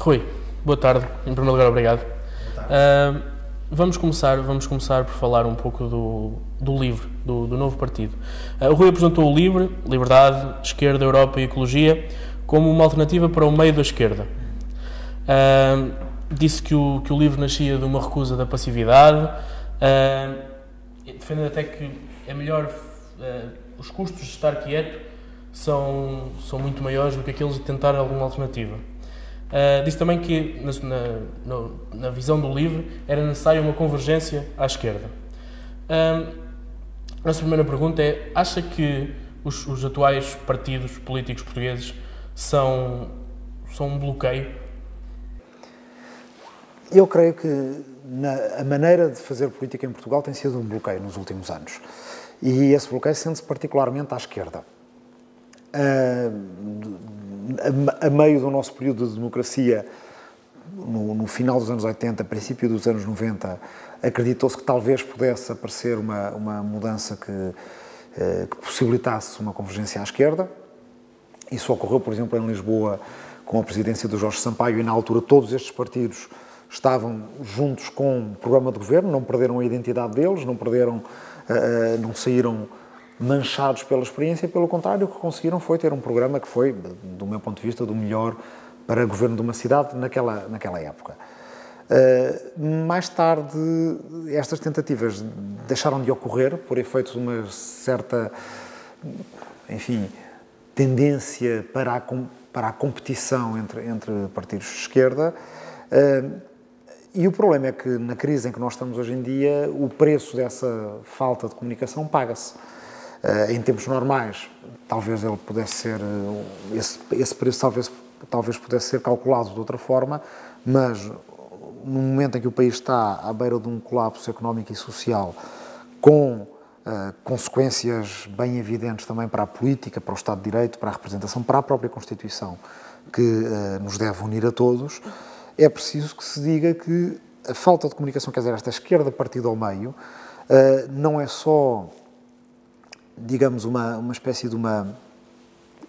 Rui, boa tarde. Em primeiro lugar, obrigado. Boa tarde. Vamos começar por falar um pouco do LIVRE, do novo partido. O Rui apresentou o LIVRE, Liberdade, Esquerda, Europa e Ecologia, como uma alternativa para o meio da esquerda. Disse que o LIVRE nascia de uma recusa da passividade, defendendo até que é melhor, os custos de estar quieto são muito maiores do que aqueles de tentar alguma alternativa. Disse também que, na visão do LIVRE, era necessária uma convergência à esquerda. A nossa primeira pergunta é: acha que os atuais partidos políticos portugueses são um bloqueio? Eu creio que a maneira de fazer política em Portugal tem sido um bloqueio nos últimos anos. E esse bloqueio sente-se particularmente à esquerda. A meio do nosso período de democracia, no final dos anos 80, princípio dos anos 90, acreditou-se que talvez pudesse aparecer uma mudança que possibilitasse uma convergência à esquerda. Isso ocorreu, por exemplo, em Lisboa, com a presidência do Jorge Sampaio, e na altura todos estes partidos estavam juntos com o programa de governo, não perderam a identidade deles, não saíram manchados pela experiência, pelo contrário, o que conseguiram foi ter um programa que foi, do meu ponto de vista, do melhor para o governo de uma cidade naquela época. Mais tarde, estas tentativas deixaram de ocorrer por efeito de uma certa, tendência para a competição entre partidos de esquerda. E o problema é que, na crise em que nós estamos hoje em dia, o preço dessa falta de comunicação paga-se. Em tempos normais, talvez ele pudesse ser, esse preço talvez pudesse ser calculado de outra forma, mas no momento em que o país está à beira de um colapso económico e social, com consequências bem evidentes também para a política, para o Estado de Direito, para a representação, para a própria Constituição, que nos deve unir a todos, é preciso que se diga que a falta de comunicação, quer dizer, esta esquerda partida ao meio, não é só, digamos, uma espécie de uma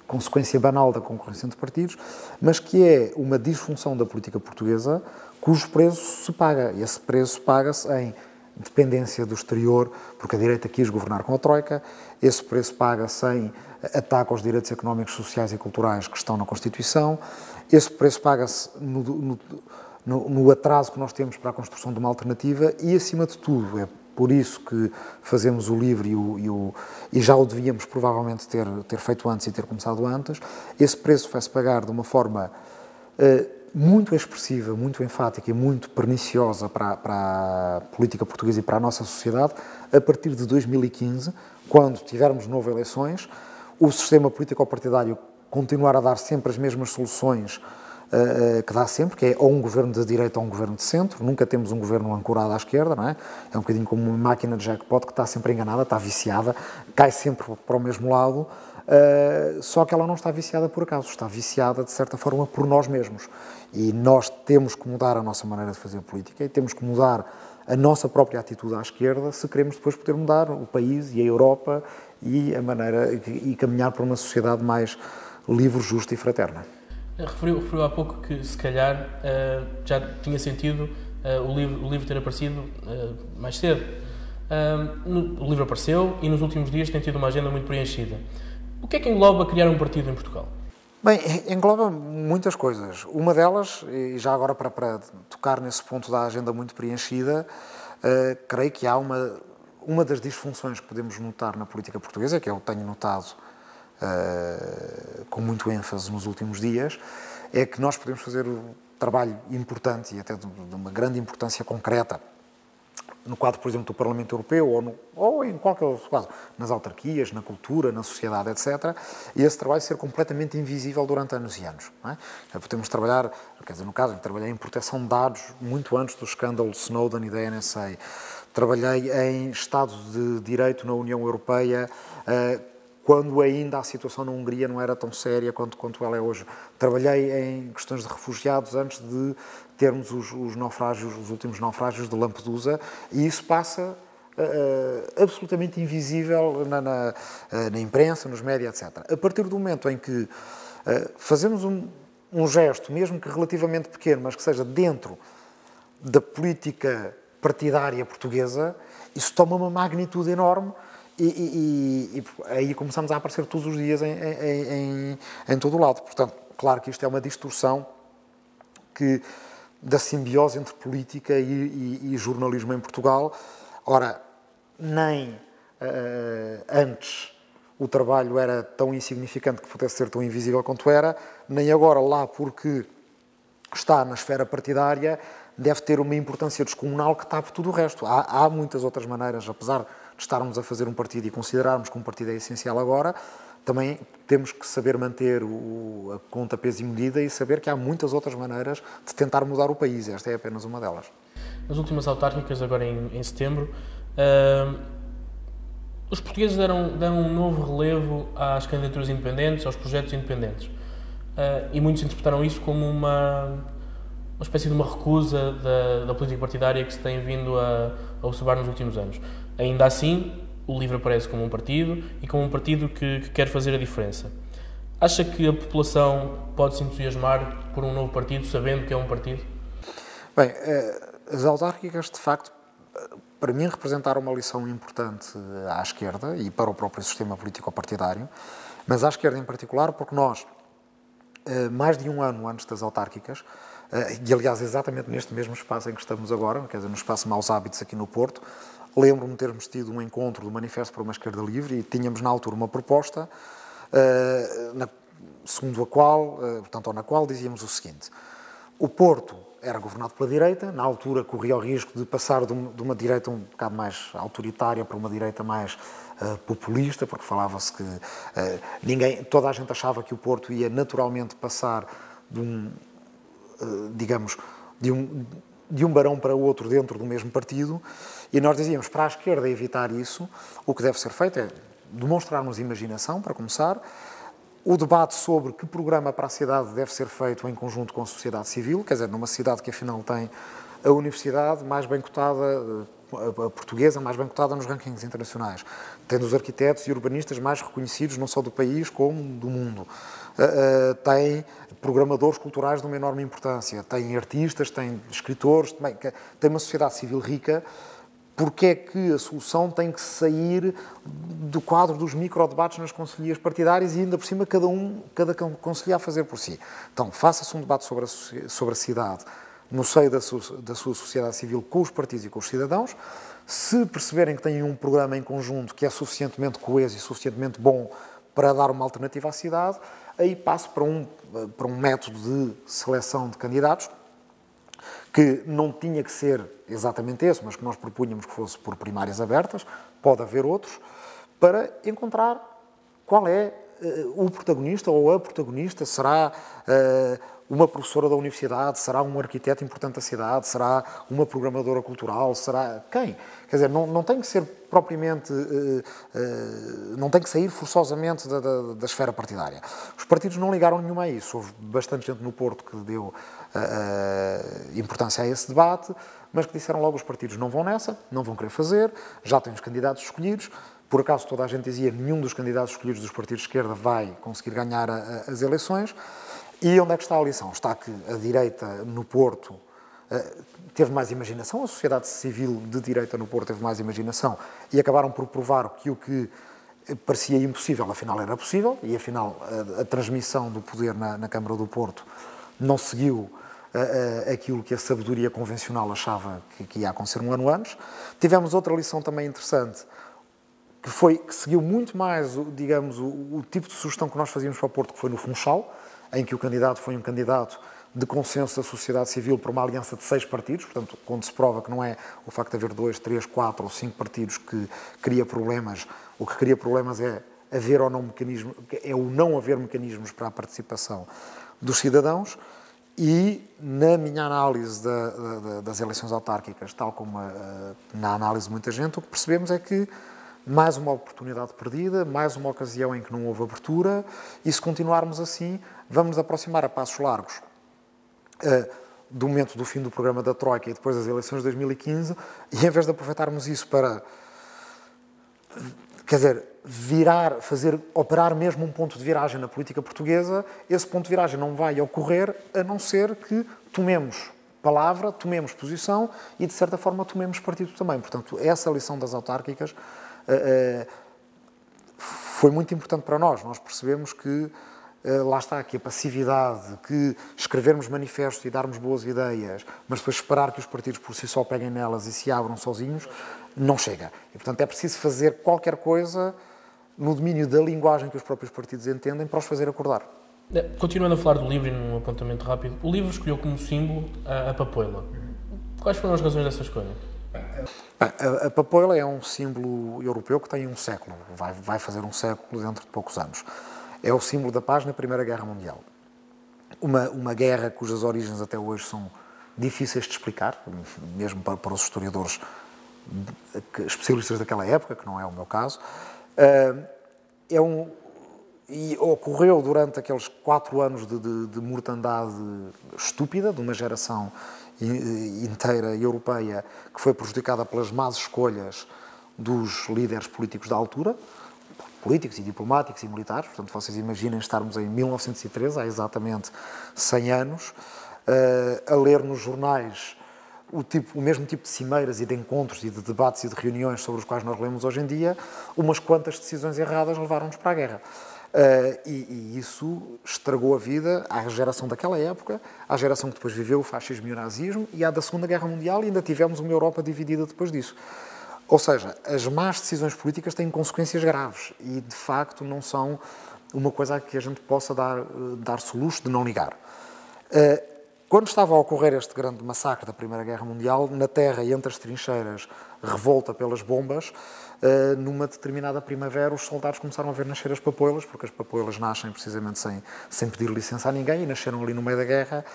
consequência banal da concorrência entre partidos, mas que é uma disfunção da política portuguesa cujo preço se paga. E esse preço paga-se em dependência do exterior, porque a direita quis governar com a Troika. Esse preço paga-se em ataque aos direitos económicos, sociais e culturais que estão na Constituição. Esse preço paga-se no atraso que nós temos para a construção de uma alternativa e, acima de tudo, é por isso que fazemos o LIVRE e já o devíamos provavelmente ter feito antes e ter começado antes. Esse preço vai-se pagar de uma forma muito expressiva, muito enfática e muito perniciosa para a política portuguesa e para a nossa sociedade a partir de 2015, quando tivermos novas eleições, o sistema político-partidário continuar a dar sempre as mesmas soluções que dá sempre, que é ou um governo de direita ou um governo de centro. Nunca temos um governo ancorado à esquerda, não é? É um bocadinho como uma máquina de jackpot que está sempre enganada, está viciada, cai sempre para o mesmo lado, só que ela não está viciada por acaso, está viciada, de certa forma, por nós mesmos. E nós temos que mudar a nossa maneira de fazer política e temos que mudar a nossa própria atitude à esquerda se queremos depois poder mudar o país e a Europa e caminhar para uma sociedade mais livre, justa e fraterna. Referiu há pouco que, se calhar, já tinha sentido o livro ter aparecido mais cedo. O livro apareceu e nos últimos dias tem tido uma agenda muito preenchida. O que é que engloba criar um partido em Portugal? Bem, engloba muitas coisas. Uma delas, e já agora para tocar nesse ponto da agenda muito preenchida, creio que há uma das disfunções que podemos notar na política portuguesa, que eu tenho notado com muito ênfase nos últimos dias, é que nós podemos fazer um trabalho importante e até de uma grande importância concreta no quadro, por exemplo, do Parlamento Europeu ou em qualquer outro quadro, nas autarquias, na cultura, na sociedade, etc. E esse trabalho ser completamente invisível durante anos e anos. Não é? Podemos trabalhar, quer dizer, no caso, eu trabalhei em proteção de dados muito antes do escândalo de Snowden e da NSA. Trabalhei em Estado de Direito na União Europeia, quando ainda a situação na Hungria não era tão séria quanto ela é hoje. Trabalhei em questões de refugiados antes de termos os últimos naufrágios de Lampedusa, e isso passa absolutamente invisível na imprensa, nos médias, etc. A partir do momento em que fazemos um gesto, mesmo que relativamente pequeno, mas que seja dentro da política partidária portuguesa, isso toma uma magnitude enorme e aí começamos a aparecer todos os dias em todo o lado. Portanto, claro que isto é uma distorção da simbiose entre política e jornalismo em Portugal. Ora, nem antes o trabalho era tão insignificante que pudesse ser tão invisível quanto era, nem agora lá porque está na esfera partidária deve ter uma importância descomunal que tape tudo o resto. Há muitas outras maneiras, apesar de estarmos a fazer um partido e considerarmos que um partido é essencial agora, também temos que saber manter a conta, peso e medida e saber que há muitas outras maneiras de tentar mudar o país. Esta é apenas uma delas. Nas últimas autárquicas, agora em setembro, os portugueses deram um novo relevo às candidaturas independentes, aos projetos independentes. E muitos interpretaram isso como uma espécie de uma recusa da política partidária que se tem vindo a observar nos últimos anos. Ainda assim, o LIVRE aparece como um partido e como um partido que quer fazer a diferença. Acha que a população pode se entusiasmar por um novo partido, sabendo que é um partido? Bem, as autárquicas, de facto, para mim representaram uma lição importante à esquerda e para o próprio sistema político-partidário, mas à esquerda em particular, porque nós, mais de um ano antes das autárquicas, e aliás exatamente neste mesmo espaço em que estamos agora, quer dizer, no espaço Maus Hábitos aqui no Porto, lembro-me de termos tido um encontro do Manifesto para uma Esquerda Livre e tínhamos na altura uma proposta, segundo a qual, portanto, na qual dizíamos o seguinte: o Porto era governado pela direita, na altura corria o risco de passar de uma direita um bocado mais autoritária para uma direita mais populista, porque falava-se que toda a gente achava que o Porto ia naturalmente passar de um barão para outro dentro do mesmo partido, e nós dizíamos, para a esquerda evitar isso, o que deve ser feito é demonstrarmos imaginação, para começar, o debate sobre que programa para a cidade deve ser feito em conjunto com a sociedade civil, quer dizer, numa cidade que afinal tem a universidade mais bem cotada, a portuguesa mais bem cotada nos rankings internacionais, tem dos arquitetos e urbanistas mais reconhecidos não só do país como do mundo, tem programadores culturais de uma enorme importância, tem artistas, tem escritores, tem uma sociedade civil rica. Porque é que a solução tem que sair do quadro dos microdebates nas conselhias partidárias e ainda por cima cada conselho a fazer por si? Então, faça-se um debate sobre a cidade no seio da sua sociedade civil com os partidos e com os cidadãos. Se perceberem que têm um programa em conjunto que é suficientemente coeso e suficientemente bom para dar uma alternativa à cidade, aí passe para um método de seleção de candidatos que não tinha que ser exatamente esse, mas que nós propunhamos que fosse por primárias abertas, pode haver outros, para encontrar qual é o protagonista ou a protagonista. Será uma professora da universidade, será um arquiteto importante da cidade, será uma programadora cultural, será quem? Quer dizer, não tem que ser propriamente, não tem que sair forçosamente da esfera partidária. Os partidos não ligaram nenhuma a isso. Houve bastante gente no Porto que deu importância a esse debate, mas que disseram logo: os partidos não vão nessa, não vão querer fazer, já têm os candidatos escolhidos. Por acaso toda a gente dizia que nenhum dos candidatos escolhidos dos partidos de esquerda vai conseguir ganhar as eleições. E onde é que está a lição? Está que a direita no Porto teve mais imaginação, a sociedade civil de direita no Porto teve mais imaginação e acabaram por provar que o que parecia impossível, afinal era possível, e afinal a transmissão do poder na Câmara do Porto não seguiu aquilo que a sabedoria convencional achava que ia acontecer um ano antes. Tivemos outra lição também interessante, que seguiu muito mais, digamos, o tipo de sugestão que nós fazíamos para o Porto, que foi no Funchal, em que o candidato foi um candidato de consenso da sociedade civil para uma aliança de 6 partidos, portanto, quando se prova que não é o facto de haver 2, 3, 4 ou 5 partidos que cria problemas, o que cria problemas é haver ou não mecanismos, é o não haver mecanismos para a participação dos cidadãos. E na minha análise das eleições autárquicas, tal como na análise de muita gente, o que percebemos é que mais uma oportunidade perdida, mais uma ocasião em que não houve abertura, e se continuarmos assim, vamos nos aproximar a passos largos do momento do fim do programa da Troika e depois das eleições de 2015, e em vez de aproveitarmos isso para, quer dizer, operar mesmo um ponto de viragem na política portuguesa, esse ponto de viragem não vai ocorrer a não ser que tomemos palavra, tomemos posição e, de certa forma, tomemos partido também. Portanto, essa lição das autárquicas foi muito importante para nós. Nós percebemos que, lá está aqui a passividade, que escrevermos manifestos e darmos boas ideias, mas depois esperar que os partidos por si só peguem nelas e se abram sozinhos, não chega. E, portanto, é preciso fazer qualquer coisa no domínio da linguagem que os próprios partidos entendem para os fazer acordar. Continuando a falar do livro e num apontamento rápido, o livro escolheu como símbolo a papoila. Quais foram as razões dessa escolha? A papoila é um símbolo europeu que tem um século, vai fazer um século dentro de poucos anos. É o símbolo da paz na Primeira Guerra Mundial. Uma guerra cujas origens até hoje são difíceis de explicar, mesmo para os historiadores especialistas daquela época, que não é o meu caso. E ocorreu durante aqueles 4 anos de mortandade estúpida, de uma geração inteira europeia que foi prejudicada pelas más escolhas dos líderes políticos da altura, políticos e diplomáticos e militares. Portanto, vocês imaginem estarmos em 1913, há exatamente 100 anos, a ler nos jornais o mesmo tipo de cimeiras e de encontros e de debates e de reuniões sobre os quais nós lemos hoje em dia, umas quantas decisões erradas levaram-nos para a guerra. E isso estragou a vida à geração daquela época, à geração que depois viveu o fascismo e o nazismo, e à da Segunda Guerra Mundial, e ainda tivemos uma Europa dividida depois disso. Ou seja, as más decisões políticas têm consequências graves e, de facto, não são uma coisa a que a gente possa dar-se o luxo de não ligar. Quando estava a ocorrer este grande massacre da Primeira Guerra Mundial, na terra e entre as trincheiras, revolta pelas bombas, numa determinada primavera os soldados começaram a ver nascer as papoilas, porque as papoilas nascem precisamente sem pedir licença a ninguém, e nasceram ali no meio da guerra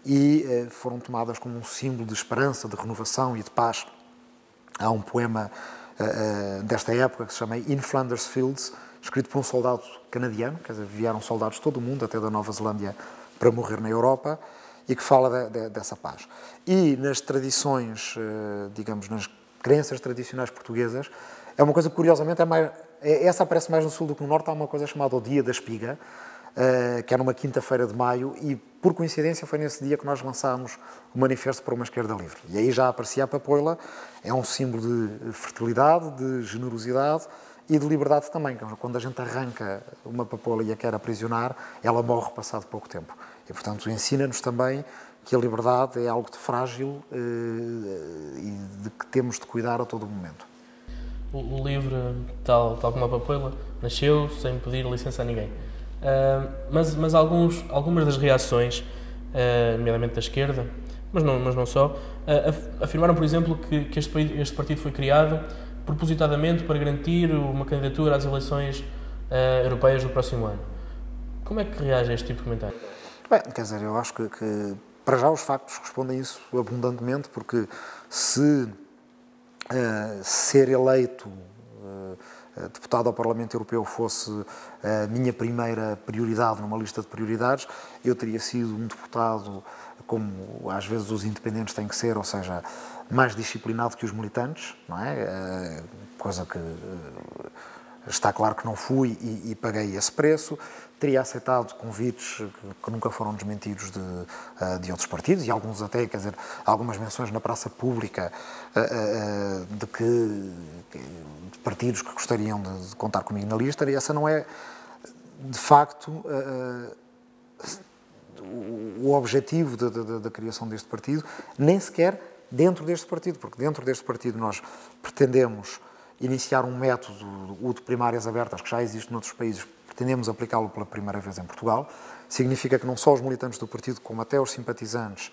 e foram tomadas como um símbolo de esperança, de renovação e de paz. Há um poema desta época que se chama In Flanders Fields, escrito por um soldado canadiano, quer dizer, vieram soldados de todo o mundo, até da Nova Zelândia, para morrer na Europa, e que fala dessa paz. E nas tradições, digamos, nas crenças tradicionais portuguesas, é uma coisa que, curiosamente, essa aparece mais no sul do que no norte. Há uma coisa chamada o Dia da Espiga, que é numa quinta-feira de maio, e, por coincidência, foi nesse dia que nós lançámos o Manifesto para uma Esquerda Livre. E aí já aparecia a papoila, é um símbolo de fertilidade, de generosidade e de liberdade também. Quando a gente arranca uma papoila e a quer aprisionar, ela morre passado pouco tempo. E, portanto, ensina-nos também que a liberdade é algo de frágil e de que temos de cuidar a todo momento. O livro, tal como a papoila, nasceu sem pedir licença a ninguém. Mas algumas das reações, nomeadamente da esquerda, mas não só, afirmaram, por exemplo, que este partido foi criado propositadamente para garantir uma candidatura às eleições europeias do próximo ano. Como é que reage a este tipo de comentário? Bem, quer dizer, eu acho que para já os factos respondem isso abundantemente, porque se ser eleito deputado ao Parlamento Europeu fosse a minha primeira prioridade numa lista de prioridades, eu teria sido um deputado, como às vezes os independentes têm que ser, ou seja, mais disciplinado que os militantes, não é? Coisa que está claro que não fui e paguei esse preço. Teria aceitado convites que nunca foram desmentidos de outros partidos, e alguns até, quer dizer, algumas menções na praça pública de partidos que gostariam de contar comigo na lista, e essa não é, de facto, o objetivo da criação deste partido, nem sequer dentro deste partido, porque dentro deste partido nós pretendemos iniciar um método, o de primárias abertas, que já existe noutros países, pretendemos aplicá-lo pela primeira vez em Portugal. Significa que não só os militantes do partido, como até os simpatizantes,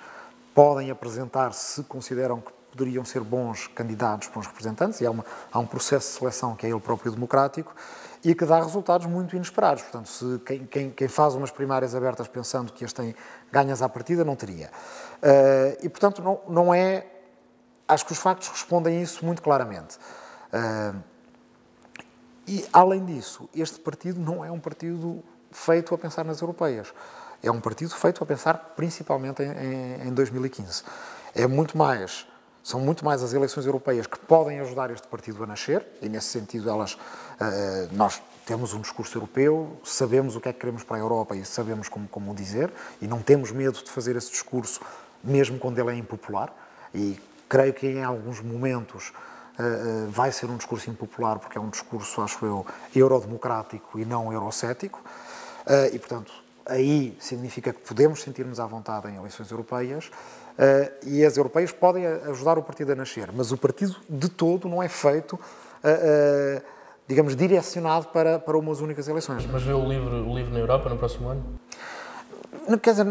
podem apresentar se consideram que poderiam ser bons candidatos, bons representantes, e há um processo de seleção que é ele próprio democrático e que dá resultados muito inesperados. Portanto, se quem faz umas primárias abertas pensando que as tem ganhas à partida, não teria. E, portanto, não é... Acho que os factos respondem a isso muito claramente. E, além disso, este partido não é um partido feito a pensar nas europeias. É um partido feito a pensar principalmente em 2015. É muito mais São muito mais as eleições europeias que podem ajudar este partido a nascer, e nesse sentido nós temos um discurso europeu, sabemos o que é que queremos para a Europa e sabemos como o dizer, e não temos medo de fazer esse discurso, mesmo quando ele é impopular, e creio que em alguns momentos vai ser um discurso impopular, porque é um discurso, acho eu, eurodemocrático e não eurocético, e portanto aí significa que podemos sentir-nos à vontade em eleições europeias, e as europeias podem ajudar o partido a nascer, mas o partido de todo não é feito, digamos, direcionado para umas únicas eleições. Mas vê o livro na Europa no próximo ano? Não, quer dizer,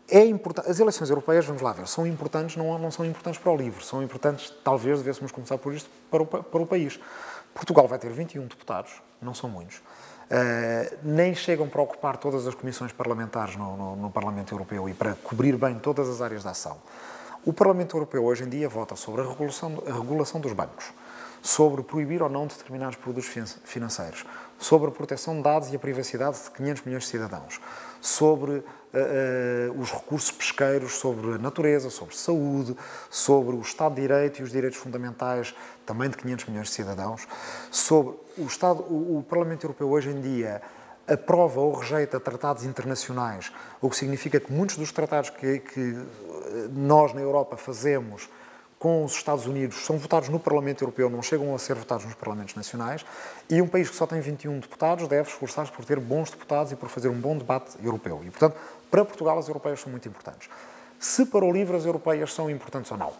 é importante. As eleições europeias, vamos lá ver, são importantes, não são importantes para o LIVRE, são importantes, talvez devêssemos começar por isto, para o país. Portugal vai ter 21 deputados, não são muitos. Nem chegam para ocupar todas as comissões parlamentares no Parlamento Europeu e para cobrir bem todas as áreas de ação. O Parlamento Europeu hoje em dia vota sobre a regulação dos bancos, sobre proibir ou não determinados produtos financeiros, sobre a proteção de dados e a privacidade de 500 milhões de cidadãos, sobre os recursos pesqueiros, sobre a natureza, sobre saúde, sobre o Estado de Direito e os direitos fundamentais também de 500 milhões de cidadãos, sobre o Parlamento Europeu hoje em dia aprova ou rejeita tratados internacionais, o que significa que muitos dos tratados que nós na Europa fazemos com os Estados Unidos são votados no Parlamento Europeu, não chegam a ser votados nos Parlamentos Nacionais, e um país que só tem 21 deputados deve esforçar-se por ter bons deputados e por fazer um bom debate europeu. E, portanto, para Portugal as europeias são muito importantes. Se para o LIVRE as europeias são importantes ou não?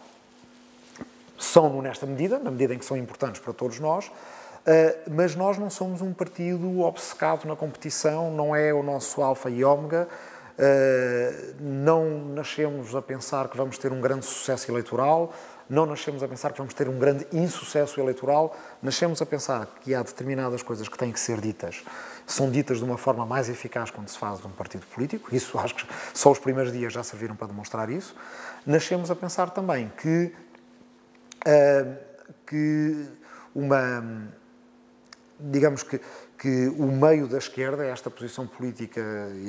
São nesta medida, na medida em que são importantes para todos nós, mas nós não somos um partido obcecado na competição, não é o nosso alfa e ômega, não nascemos a pensar que vamos ter um grande sucesso eleitoral, não nascemos a pensar que vamos ter um grande insucesso eleitoral, nascemos a pensar que há determinadas coisas que têm que ser ditas, são ditas de uma forma mais eficaz quando se faz de um partido político, isso acho que só os primeiros dias já serviram para demonstrar isso. Nascemos a pensar também que digamos que o meio da esquerda, esta posição política,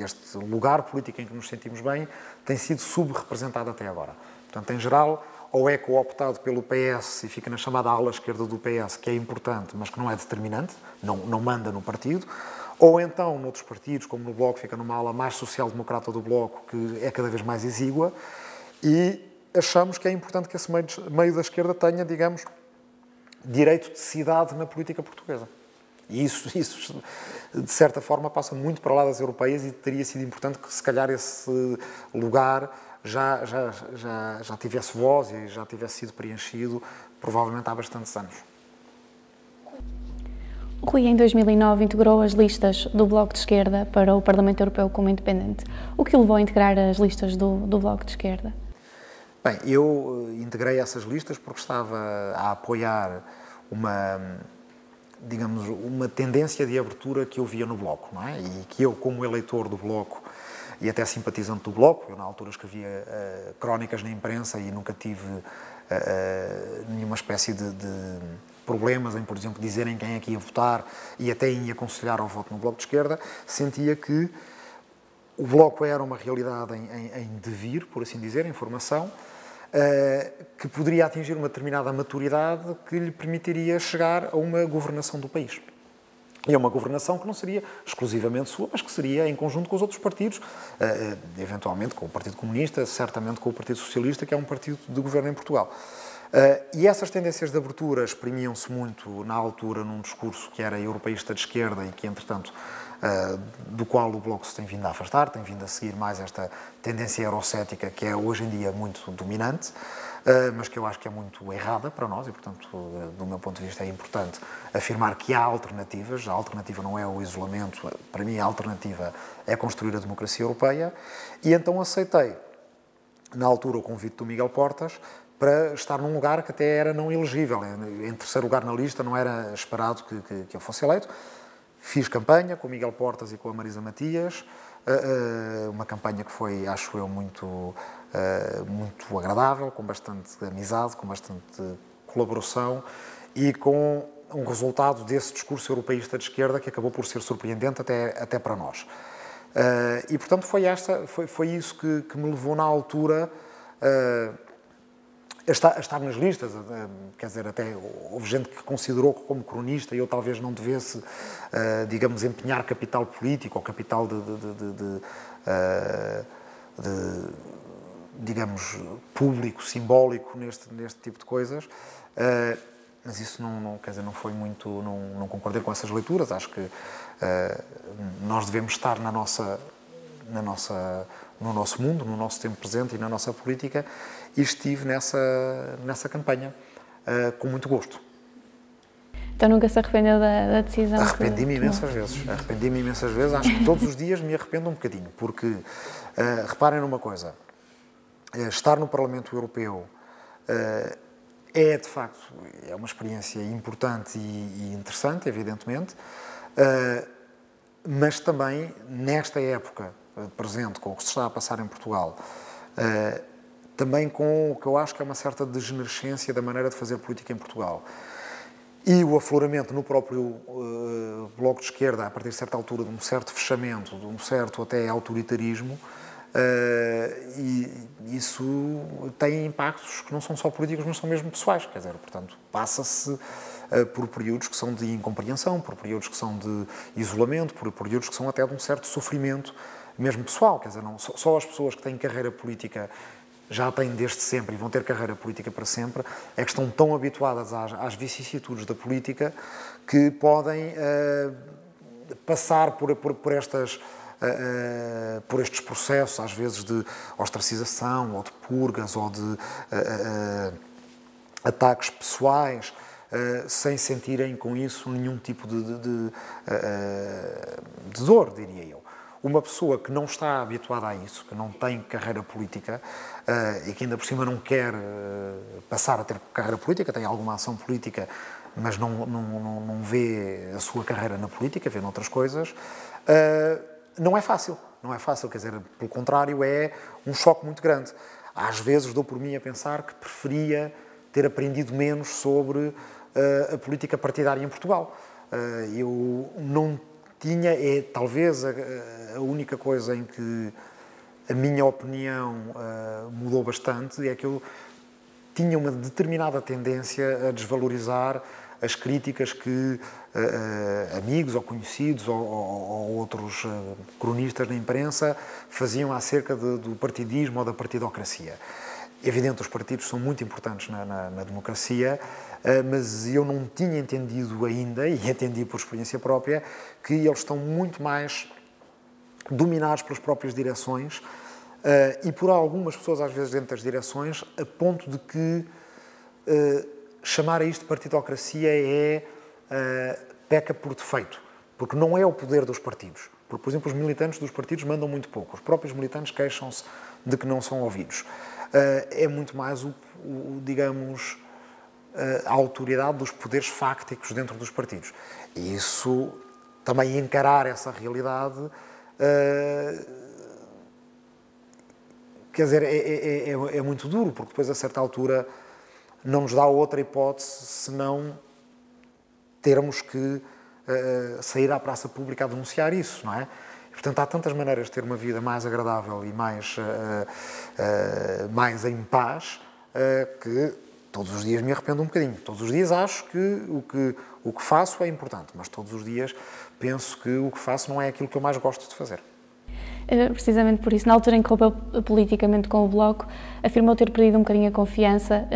este lugar político em que nos sentimos bem, tem sido subrepresentado até agora. Portanto, em geral, ou é cooptado pelo PS e fica na chamada ala esquerda do PS, que é importante, mas que não é determinante, não manda no partido, ou então, noutros partidos, como no Bloco, fica numa ala mais social-democrata do Bloco, que é cada vez mais exígua, e achamos que é importante que esse meio da esquerda tenha, digamos, direito de cidade na política portuguesa. E isso, de certa forma, passa muito para lá das europeias e teria sido importante que, se calhar, esse lugar já tivesse voz e já tivesse sido preenchido, provavelmente há bastantes anos. O Rui, em 2009, integrou as listas do Bloco de Esquerda para o Parlamento Europeu como independente. O que o levou a integrar as listas do Bloco de Esquerda? Bem, eu integrei essas listas porque estava a apoiar uma tendência de abertura que eu via no Bloco, não é? E que eu, como eleitor do Bloco e até simpatizante do Bloco, eu na altura escrevia crónicas na imprensa e nunca tive nenhuma espécie de problemas em, por exemplo, dizerem quem é que ia votar e até em aconselhar ao voto no Bloco de Esquerda, sentia que o Bloco era uma realidade em devir, por assim dizer, em formação, que poderia atingir uma determinada maturidade que lhe permitiria chegar a uma governação do país. E é uma governação que não seria exclusivamente sua, mas que seria em conjunto com os outros partidos, eventualmente com o Partido Comunista, certamente com o Partido Socialista, que é um partido de governo em Portugal. E essas tendências de abertura exprimiam-se muito na altura num discurso que era europeísta de esquerda e que, entretanto, do qual o Bloco se tem vindo a afastar, tem vindo a seguir mais esta tendência eurocética que é hoje em dia muito dominante, mas que eu acho que é muito errada para nós e, portanto, do meu ponto de vista é importante afirmar que há alternativas. A alternativa não é o isolamento, para mim a alternativa é construir a democracia europeia, e então aceitei, na altura, o convite do Miguel Portas para estar num lugar que até era não elegível. Em terceiro lugar na lista não era esperado que eu fosse eleito. Fiz campanha com o Miguel Portas e com a Marisa Matias, uma campanha que foi, acho eu, muito agradável, com bastante amizade, com bastante colaboração e com um resultado desse discurso europeísta de esquerda que acabou por ser surpreendente até para nós. E, portanto, foi isso que me levou na altura a estar nas listas, quer dizer, até houve gente que considerou como cronista e eu talvez não devesse, digamos, empenhar capital político ou capital digamos, público, simbólico neste tipo de coisas, mas isso quer dizer, não foi muito, não concordei com essas leituras. Acho que nós devemos estar no nosso mundo, no nosso tempo presente e na nossa política, e estive nessa campanha com muito gosto. Então nunca se arrependeu da decisão? Arrependi-me imensas vezes. Arrependi-me imensas vezes. Acho que todos os dias me arrependo um bocadinho, porque reparem numa coisa, estar no Parlamento Europeu é, de facto, é uma experiência importante e interessante, evidentemente, mas também, nesta época presente, com o que se está a passar em Portugal, também com o que eu acho que é uma certa degenerescência da maneira de fazer política em Portugal. E o afloramento no próprio Bloco de Esquerda, a partir de certa altura, de um certo fechamento, de um certo até autoritarismo, e isso tem impactos que não são só políticos, mas são mesmo pessoais. Quer dizer, portanto, passa-se por períodos que são de incompreensão, por períodos que são de isolamento, por períodos que são até de um certo sofrimento, mesmo pessoal. Quer dizer, não, só as pessoas que têm carreira política já têm desde sempre e vão ter carreira política para sempre, é que estão tão habituadas às vicissitudes da política que podem passar por estes processos, às vezes de ostracização, ou de purgas, ou de ataques pessoais, sem sentirem com isso nenhum tipo de dor, diria eu. Uma pessoa que não está habituada a isso, que não tem carreira política e que ainda por cima não quer passar a ter carreira política, tem alguma ação política, mas não vê a sua carreira na política, vê noutras coisas, não é fácil. Não é fácil, quer dizer, pelo contrário, é um choque muito grande. Às vezes dou por mim a pensar que preferia ter aprendido menos sobre a política partidária em Portugal. Eu não tinha, talvez a única coisa em que a minha opinião mudou bastante, é que eu tinha uma determinada tendência a desvalorizar as críticas que amigos ou conhecidos ou outros cronistas na imprensa faziam acerca do partidismo ou da partidocracia. É evidente, os partidos são muito importantes na democracia, mas eu não tinha entendido ainda, e entendi por experiência própria, que eles estão muito mais dominados pelas próprias direções e por algumas pessoas, às vezes, dentro das direções, a ponto de que chamar a isto de partidocracia peca por defeito, porque não é o poder dos partidos. Porque, por exemplo, os militantes dos partidos mandam muito pouco. Os próprios militantes queixam-se de que não são ouvidos. É muito mais, digamos, a autoridade dos poderes fácticos dentro dos partidos. E isso, também encarar essa realidade, quer dizer, é muito duro, porque depois, a certa altura, não nos dá outra hipótese senão termos que sair à praça pública a denunciar isso, não é? E, portanto, há tantas maneiras de ter uma vida mais agradável e mais em paz que todos os dias me arrependo um bocadinho. Todos os dias acho que o que faço é importante, mas todos os dias penso que o que faço não é aquilo que eu mais gosto de fazer. Precisamente por isso, na altura em que rompeu politicamente com o Bloco, afirmou ter perdido um bocadinho a confiança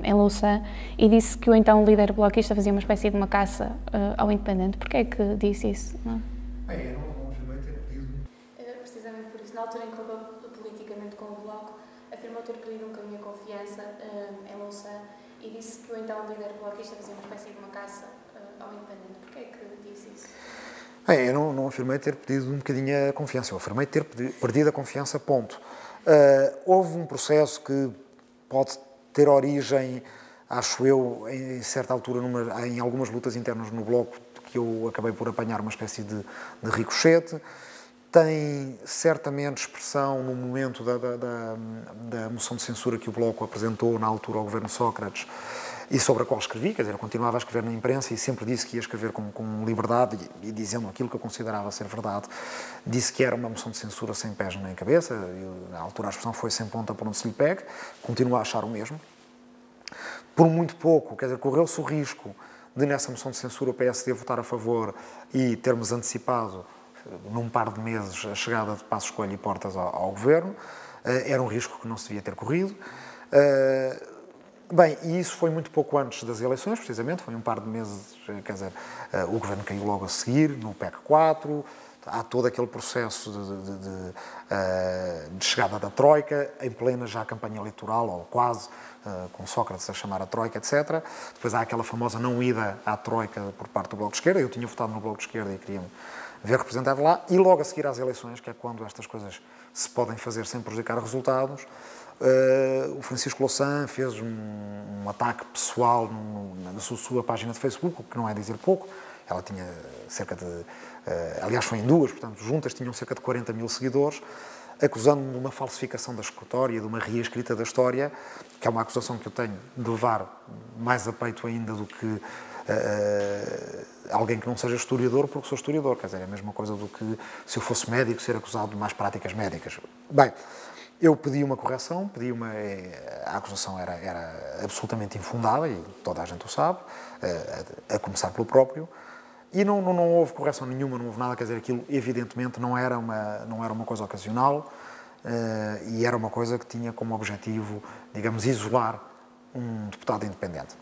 em Louçã e disse que o então líder bloquista fazia uma espécie de uma caça ao independente. Porquê é que disse isso? Eu não afirmei ter perdido. Precisamente por isso, na altura em que rompeu politicamente com o Bloco, afirmou ter perdido um bocadinho a confiança em Louçã e disse que o então líder bloquista fazia uma espécie de uma caça ao independente. Porquê é que disse isso? Eu não afirmei ter perdido um bocadinho a confiança, eu afirmei ter perdido a confiança, ponto. Houve um processo que pode ter origem, acho eu, em certa altura, em algumas lutas internas no Bloco, que eu acabei por apanhar uma espécie de ricochete. Tem certamente expressão no momento da moção de censura que o Bloco apresentou na altura ao governo Sócrates, e sobre a qual escrevi, quer dizer, eu continuava a escrever na imprensa e sempre disse que ia escrever com liberdade e dizendo aquilo que eu considerava ser verdade. Disse que era uma moção de censura sem pés nem cabeça, na altura a expressão foi sem ponta por onde se lhe pegue, continuo a achar o mesmo. por muito pouco, quer dizer, correu-se o risco de, nessa moção de censura, o PSD votar a favor e termos antecipado, num par de meses, a chegada de Passos Coelho e Portas ao governo. Era um risco que não se devia ter corrido. Bem, e isso foi muito pouco antes das eleições, precisamente, foi um par de meses, quer dizer, o governo caiu logo a seguir, no PEC 4, há todo aquele processo de chegada da Troika, em plena já campanha eleitoral, ou quase, com Sócrates a chamar a Troika, etc. Depois há aquela famosa não ida à Troika por parte do Bloco de Esquerda. Eu tinha votado no Bloco de Esquerda e queria-me ver representado lá. E logo a seguir às eleições, que é quando estas coisas se podem fazer sem prejudicar resultados, o Francisco Louçã fez um ataque pessoal na sua página de Facebook, o que não é dizer pouco. Ela tinha cerca de... aliás, foi em duas, portanto, juntas tinham cerca de 40 mil seguidores, acusando-me de uma falsificação da história, de uma reescrita da história, que é uma acusação que eu tenho de levar mais a peito ainda do que alguém que não seja historiador, porque sou historiador. Quer dizer, é a mesma coisa do que se eu fosse médico ser acusado de más práticas médicas. Bem, eu pedi uma correção, a acusação era absolutamente infundada, e toda a gente o sabe, a começar pelo próprio, e não houve correção nenhuma, não houve nada. Quer dizer, aquilo evidentemente não era uma coisa ocasional, e era uma coisa que tinha como objetivo, digamos, isolar um deputado independente.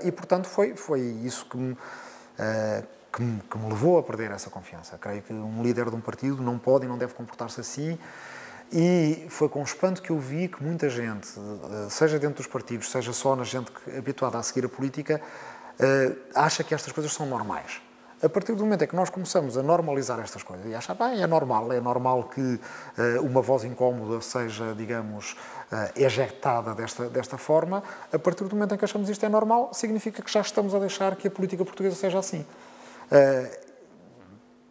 E, portanto, foi isso que me levou a perder essa confiança. Creio que um líder de um partido não pode e não deve comportar-se assim, e foi com espanto que eu vi que muita gente, seja dentro dos partidos, seja só na gente habituada a seguir a política, acha que estas coisas são normais. A partir do momento em que nós começamos a normalizar estas coisas e achar, bem, é normal que uma voz incómoda seja, digamos, ejectada desta forma, a partir do momento em que achamos isto é normal, significa que já estamos a deixar que a política portuguesa seja assim.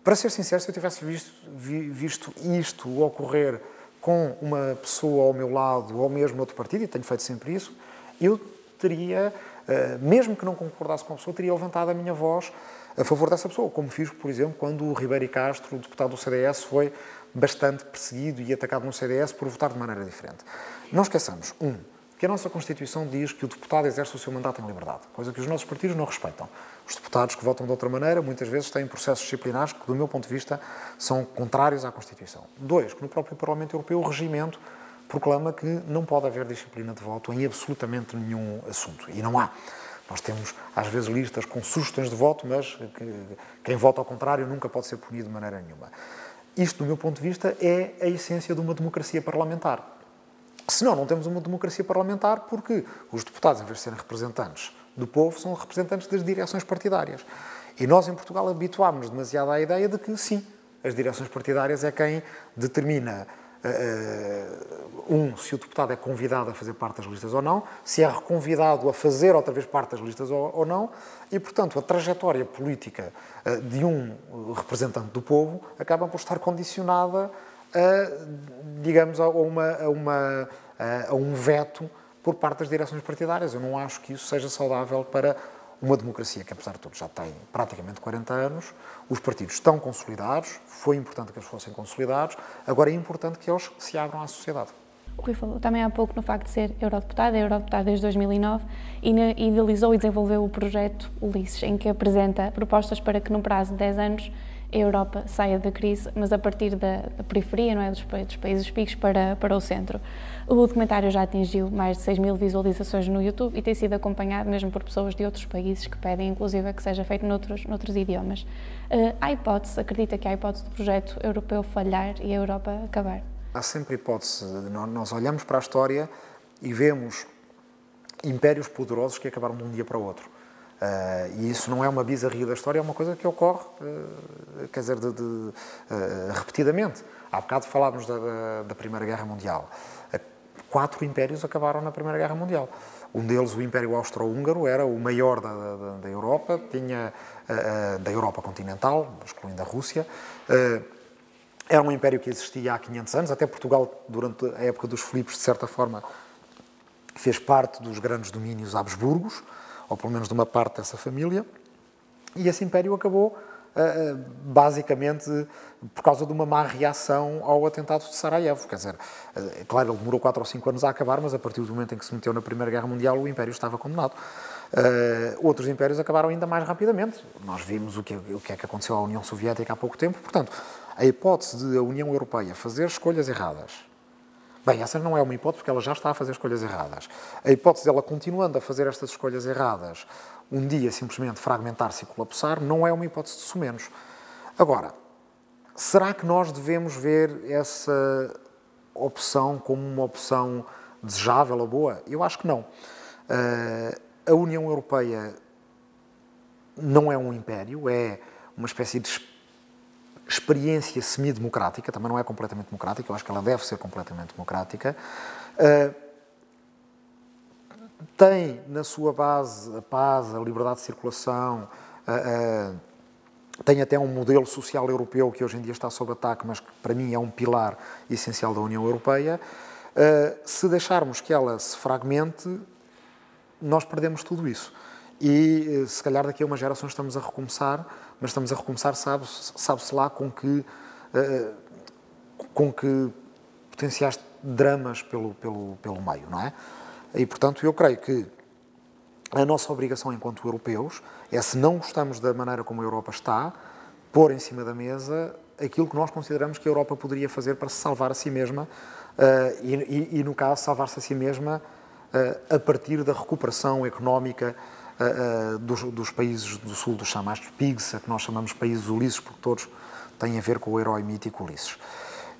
Para ser sincero, se eu tivesse visto isto ocorrer com uma pessoa ao meu lado, ou mesmo outro partido, e tenho feito sempre isso, eu teria, mesmo que não concordasse com a pessoa, teria levantado a minha voz a favor dessa pessoa, como fiz, por exemplo, quando o Ribeiro Castro, o deputado do CDS, foi bastante perseguido e atacado no CDS por votar de maneira diferente. Não esqueçamos, que a nossa Constituição diz que o deputado exerce o seu mandato em liberdade, coisa que os nossos partidos não respeitam. Os deputados que votam de outra maneira, muitas vezes têm processos disciplinares que, do meu ponto de vista, são contrários à Constituição. 2, que no próprio Parlamento Europeu o regimento proclama que não pode haver disciplina de voto em absolutamente nenhum assunto. E não há. Nós temos, às vezes, listas com sugestões de voto, mas quem vota ao contrário nunca pode ser punido de maneira nenhuma. Isto, do meu ponto de vista, é a essência de uma democracia parlamentar. Senão, não temos uma democracia parlamentar porque os deputados, em vez de serem representantes do povo, são representantes das direções partidárias. E nós, em Portugal, habituámos-nos demasiado à ideia de que, sim, as direções partidárias é quem determina se o deputado é convidado a fazer parte das listas ou não, se é reconvidado a fazer outra vez parte das listas ou não, e, portanto, a trajetória política de um representante do povo acaba por estar condicionada digamos, a um veto por parte das direções partidárias. Eu não acho que isso seja saudável para uma democracia que, apesar de tudo, já tem praticamente 40 anos, os partidos estão consolidados, foi importante que eles fossem consolidados, agora é importante que eles se abram à sociedade. O Rui falou também há pouco no facto de ser eurodeputado, é eurodeputado desde 2009 e idealizou e desenvolveu o projeto Ulisses, em que apresenta propostas para que, num prazo de 10 anos, a Europa saia da crise, mas a partir da periferia, não é, dos países picos para o centro. O documentário já atingiu mais de 6.000 visualizações no YouTube e tem sido acompanhado mesmo por pessoas de outros países que pedem, inclusive, que seja feito noutros idiomas. Acredita que há hipótese do projeto europeu falhar e a Europa acabar? Há sempre hipótese. Nós olhamos para a história e vemos impérios poderosos que acabaram de um dia para o outro. E isso não é uma bizarria da história, é uma coisa que ocorre, quer dizer, repetidamente. Há bocado falávamos da Primeira Guerra Mundial. 4 impérios acabaram na Primeira Guerra Mundial. Um deles, o Império Austro-Húngaro, era o maior da Europa, tinha da Europa continental, excluindo a Rússia. Era um império que existia há 500 anos, até Portugal, durante a época dos Filipos, de certa forma, fez parte dos grandes domínios habsburgos, ou pelo menos de uma parte dessa família, e esse império acabou basicamente por causa de uma má reação ao atentado de Sarajevo. Quer dizer, claro, ele demorou 4 ou 5 anos a acabar, mas a partir do momento em que se meteu na Primeira Guerra Mundial, o Império estava condenado. Outros impérios acabaram ainda mais rapidamente. Nós vimos o que é que aconteceu à União Soviética há pouco tempo. Portanto, a hipótese de a União Europeia fazer escolhas erradas, bem, essa não é uma hipótese porque ela já está a fazer escolhas erradas. A hipótese dela continuando a fazer estas escolhas erradas, um dia simplesmente fragmentar-se e colapsar, não é uma hipótese de sumenos. Agora, será que nós devemos ver essa opção como uma opção desejável ou boa? Eu acho que não. A União Europeia não é um império, é uma espécie de experiência semi-democrática, também não é completamente democrática, eu acho que ela deve ser completamente democrática. Tem na sua base a paz, a liberdade de circulação, tem até um modelo social europeu que hoje em dia está sob ataque, mas que para mim é um pilar essencial da União Europeia. Se deixarmos que ela se fragmente, nós perdemos tudo isso. E se calhar daqui a uma geração estamos a recomeçar, mas estamos a recomeçar, sabe-se lá com que potenciais dramas pelo meio, não é? E, portanto, eu creio que a nossa obrigação enquanto europeus é, se não gostamos da maneira como a Europa está, pôr em cima da mesa aquilo que nós consideramos que a Europa poderia fazer para se salvar a si mesma e no caso, salvar-se a si mesma a partir da recuperação económica dos países do sul, dos chamados PIGS, a que nós chamamos países Ulisses, porque todos têm a ver com o herói mítico Ulisses.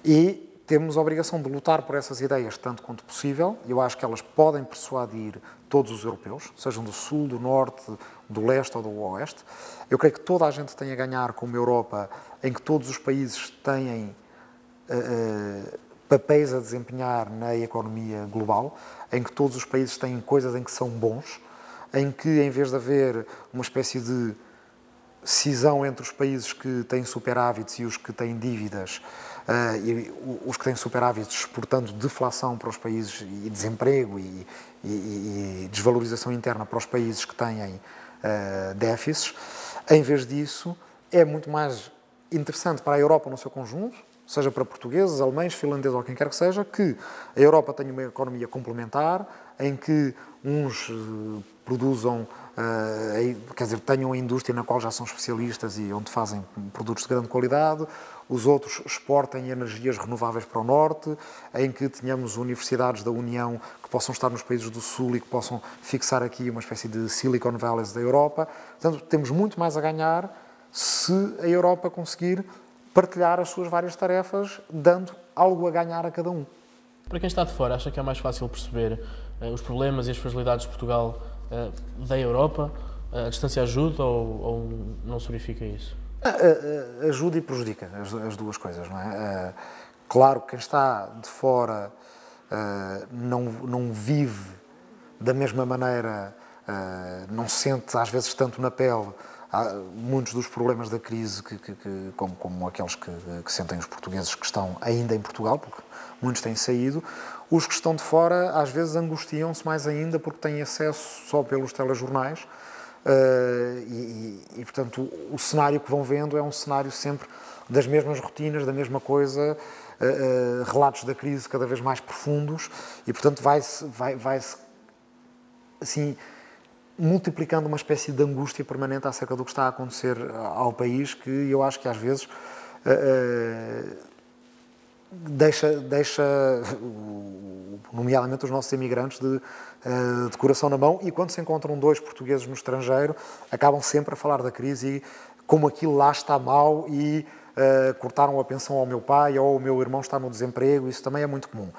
E temos a obrigação de lutar por essas ideias tanto quanto possível. Eu acho que elas podem persuadir todos os europeus, sejam do sul, do norte, do leste ou do oeste. Eu creio que toda a gente tem a ganhar com uma Europa em que todos os países têm papéis a desempenhar na economia global, em que todos os países têm coisas em que são bons, em que, em vez de haver uma espécie de cisão entre os países que têm superávites e os que têm dívidas, e os que têm superávites exportando deflação para os países e desemprego e desvalorização interna para os países que têm déficits, em vez disso, é muito mais interessante para a Europa no seu conjunto, seja para portugueses, alemães, finlandeses ou quem quer que seja, que a Europa tenha uma economia complementar, em que uns produzam, quer dizer, tenham a indústria na qual já são especialistas e onde fazem produtos de grande qualidade, os outros exportem energias renováveis para o norte, em que tenhamos universidades da União que possam estar nos países do sul e que possam fixar aqui uma espécie de Silicon Valley da Europa. Portanto, temos muito mais a ganhar se a Europa conseguir partilhar as suas várias tarefas, dando algo a ganhar a cada um. Para quem está de fora, acha que é mais fácil perceber os problemas e as fragilidades de Portugal da Europa? A distância ajuda ou não se verifica isso? Ajuda e prejudica, as duas coisas, não é? Claro que quem está de fora não vive da mesma maneira, não sente às vezes tanto na pele muitos dos problemas da crise como aqueles que sentem os portugueses que estão ainda em Portugal, porque muitos têm saído. Os que estão de fora às vezes angustiam-se mais ainda porque têm acesso só pelos telejornais e portanto, o cenário que vão vendo é um cenário sempre das mesmas rotinas, da mesma coisa, relatos da crise cada vez mais profundos e, portanto, vai-se assim, multiplicando uma espécie de angústia permanente acerca do que está a acontecer ao país, que eu acho que às vezes deixa nomeadamente os nossos imigrantes de coração na mão, e quando se encontram dois portugueses no estrangeiro acabam sempre a falar da crise e como aquilo lá está mal e cortaram a pensão ao meu pai ou o meu irmão está no desemprego. Isso também é muito comum.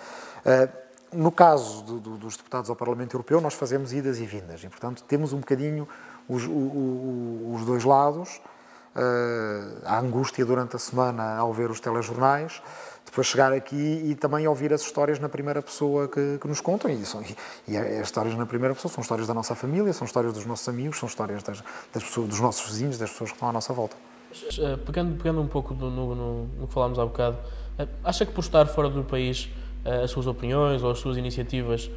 No caso dos deputados ao Parlamento Europeu, nós fazemos idas e vindas e, portanto, temos um bocadinho os dois lados, a angústia durante a semana ao ver os telejornais, depois chegar aqui e também ouvir as histórias na primeira pessoa que nos contam. E as histórias na primeira pessoa são histórias da nossa família, são histórias dos nossos amigos, são histórias das pessoas, dos nossos vizinhos, das pessoas que estão à nossa volta. Pegando um pouco no que falámos há bocado, acha que por estar fora do país as suas opiniões ou as suas iniciativas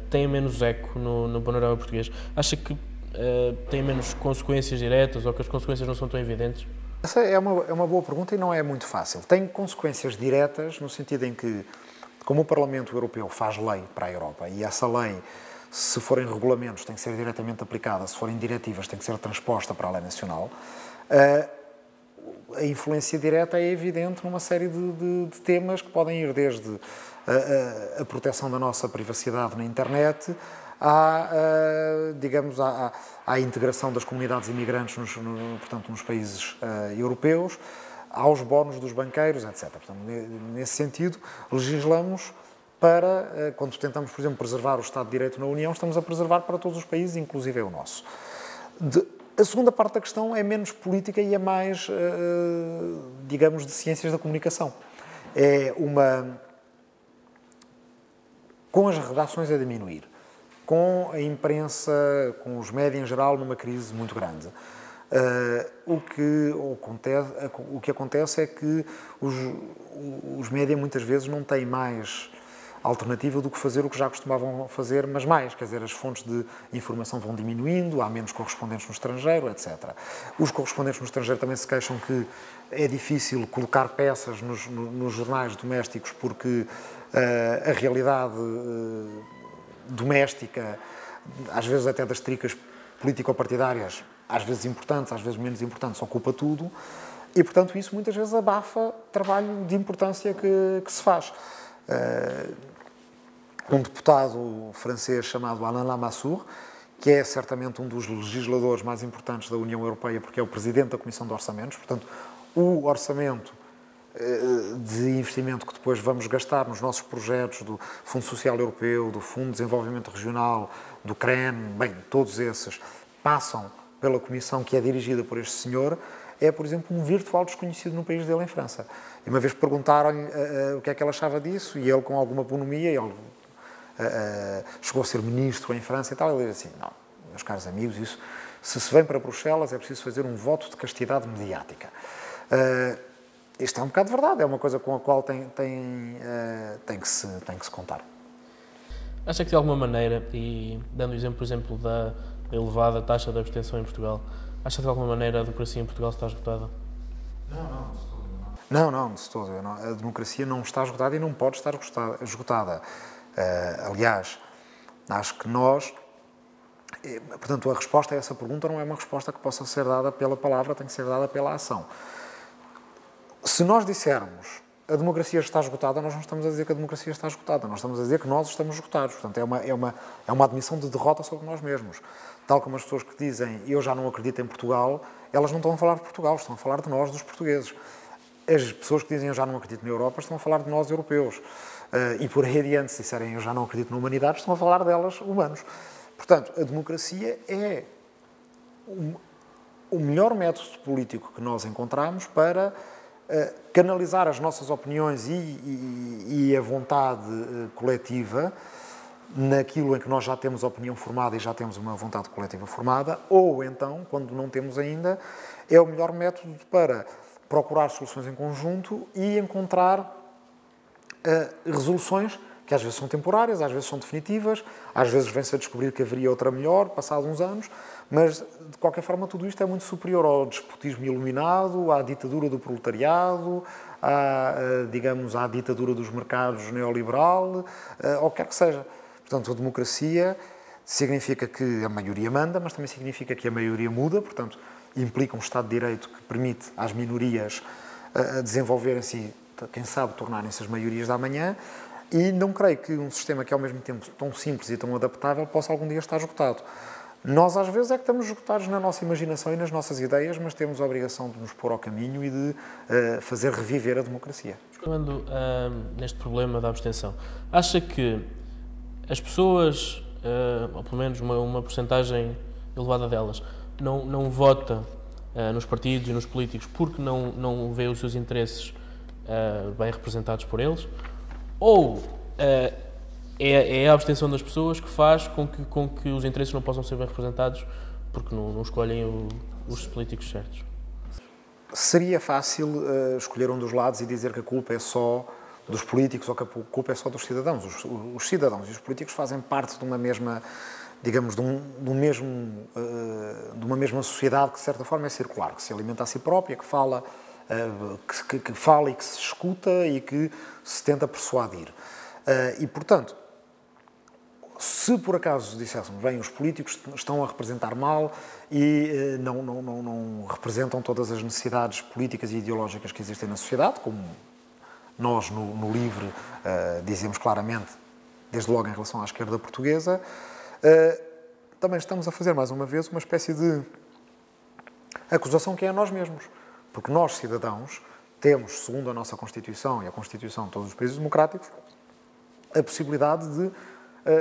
têm menos eco no panorama português? Acha que têm menos consequências diretas ou que as consequências não são tão evidentes? Essa é uma boa pergunta e não é muito fácil. Tem consequências diretas no sentido em que, como o Parlamento Europeu faz lei para a Europa e essa lei, se forem regulamentos, tem que ser diretamente aplicada, se forem diretivas, tem que ser transposta para a lei nacional, a influência direta é evidente numa série de temas que podem ir desde a proteção da nossa privacidade na internet à integração das comunidades imigrantes nos países europeus, aos bónus dos banqueiros, etc. Portanto, nesse sentido, legislamos para, quando tentamos, por exemplo, preservar o Estado de Direito na União, estamos a preservar para todos os países, inclusive o nosso. A segunda parte da questão é menos política e é mais, digamos, de ciências da comunicação. Com as redações a diminuir, com a imprensa, com os médias em geral, numa crise muito grande. O que acontece é que os médias muitas vezes não têm mais alternativa do que fazer o que já costumavam fazer, mas mais, quer dizer, as fontes de informação vão diminuindo, há menos correspondentes no estrangeiro, etc. Os correspondentes no estrangeiro também se queixam que é difícil colocar peças nos jornais domésticos porque a realidade doméstica, às vezes até das tricas político-partidárias, às vezes importantes, às vezes menos importantes, ocupa tudo e, portanto, isso muitas vezes abafa trabalho de importância que se faz. Um deputado francês chamado Alain Lamassoure, que é certamente um dos legisladores mais importantes da União Europeia, porque é o presidente da Comissão de Orçamentos, portanto, o orçamento de investimento que depois vamos gastar nos nossos projetos do Fundo Social Europeu, do Fundo de Desenvolvimento Regional, do CREN, bem, todos esses passam pela comissão que é dirigida por este senhor, é, por exemplo, um virtual desconhecido no país dele, em França. E uma vez perguntaram-lhe o que é que ele achava disso, e ele, com alguma bonomia, ele chegou a ser ministro em França e tal, ele disse assim, não, meus caros amigos, isso, se vem para Bruxelas é preciso fazer um voto de castidade mediática. Isto é um bocado verdade, é uma coisa com a qual tem que se contar. Acha que de alguma maneira, e dando o exemplo, por exemplo, da elevada taxa de abstenção em Portugal, acha que de alguma maneira a democracia em Portugal está esgotada? Não, de todo. A democracia não está esgotada e não pode estar esgotada. Aliás, acho que nós... Portanto, a resposta a essa pergunta não é uma resposta que possa ser dada pela palavra, tem que ser dada pela ação. Se nós dissermos a democracia está esgotada, nós não estamos a dizer que a democracia está esgotada, nós estamos a dizer que nós estamos esgotados. Portanto, é uma admissão de derrota sobre nós mesmos. Tal como as pessoas que dizem eu já não acredito em Portugal, elas não estão a falar de Portugal, estão a falar de nós, dos portugueses. As pessoas que dizem eu já não acredito na Europa estão a falar de nós, europeus. E por aí adiante, se disserem eu já não acredito na humanidade, estão a falar delas, humanos. Portanto, a democracia é o melhor método político que nós encontramos para canalizar as nossas opiniões e a vontade coletiva naquilo em que nós já temos opinião formada e já temos uma vontade coletiva formada, ou então, quando não temos ainda, é o melhor método para procurar soluções em conjunto e encontrar resoluções que às vezes são temporárias, às vezes são definitivas, às vezes vem-se a descobrir que haveria outra melhor, passados uns anos, mas, de qualquer forma, tudo isto é muito superior ao despotismo iluminado, à ditadura do proletariado, à ditadura dos mercados neoliberal, ou quer que seja. Portanto, a democracia significa que a maioria manda, mas também significa que a maioria muda, portanto, implica um Estado de Direito que permite às minorias desenvolverem-se e, quem sabe, tornarem-se as maiorias da amanhã, e não creio que um sistema que é ao mesmo tempo tão simples e tão adaptável possa algum dia estar esgotado. Nós, às vezes, é que estamos esgotados na nossa imaginação e nas nossas ideias, mas temos a obrigação de nos pôr ao caminho e de fazer reviver a democracia. Quando neste problema da abstenção, acha que as pessoas, ou pelo menos uma percentagem elevada delas, não vota nos partidos e nos políticos porque não vê os seus interesses bem representados por eles? Ou é a abstenção das pessoas que faz com que os interesses não possam ser bem representados porque não escolhem os políticos certos? Seria fácil escolher um dos lados e dizer que a culpa é só dos políticos ou que a culpa é só dos cidadãos. Os cidadãos e os políticos fazem parte de uma mesma digamos, de uma mesma sociedade que, de certa forma, é circular, que se alimenta a si própria, que fala, que fala e que se escuta e que se tenta persuadir. E, portanto, se por acaso disséssemos, bem, os políticos estão a representar mal e não representam todas as necessidades políticas e ideológicas que existem na sociedade, como nós no LIVRE dizemos claramente, desde logo em relação à esquerda portuguesa, também estamos a fazer, mais uma vez, uma espécie de acusação que é a nós mesmos. Porque nós, cidadãos, temos, segundo a nossa Constituição e a Constituição de todos os países democráticos, a possibilidade de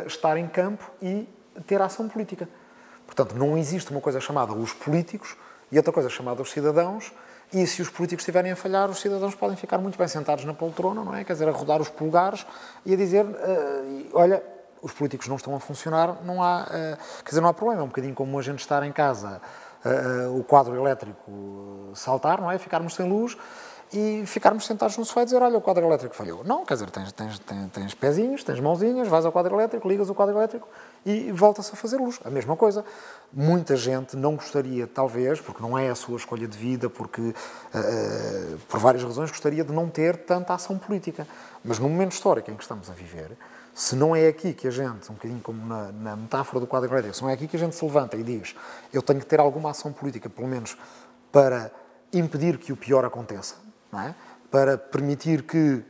estar em campo e ter ação política. Portanto, não existe uma coisa chamada os políticos e outra coisa chamada os cidadãos, e se os políticos estiverem a falhar, os cidadãos podem ficar muito bem sentados na poltrona, não é? Quer dizer, a rodar os polegares e a dizer, olha, os políticos não estão a funcionar, não há, quer dizer, não há problema. É um bocadinho como a gente estar em casa, o quadro elétrico saltar, não é? Ficarmos sem luz e ficarmos sentados no sofá e dizer, olha, o quadro elétrico falhou. Não, quer dizer, tens pezinhos, tens mãozinhas, vais ao quadro elétrico, ligas o quadro elétrico e volta-se a fazer luz. A mesma coisa. Muita gente não gostaria, talvez, porque não é a sua escolha de vida, porque, por várias razões, gostaria de não ter tanta ação política. Mas no momento histórico em que estamos a viver, se não é aqui que a gente, um bocadinho como na metáfora do quadro elétrico, se não é aqui que a gente se levanta e diz, eu tenho que ter alguma ação política, pelo menos para impedir que o pior aconteça, não é? Para permitir que,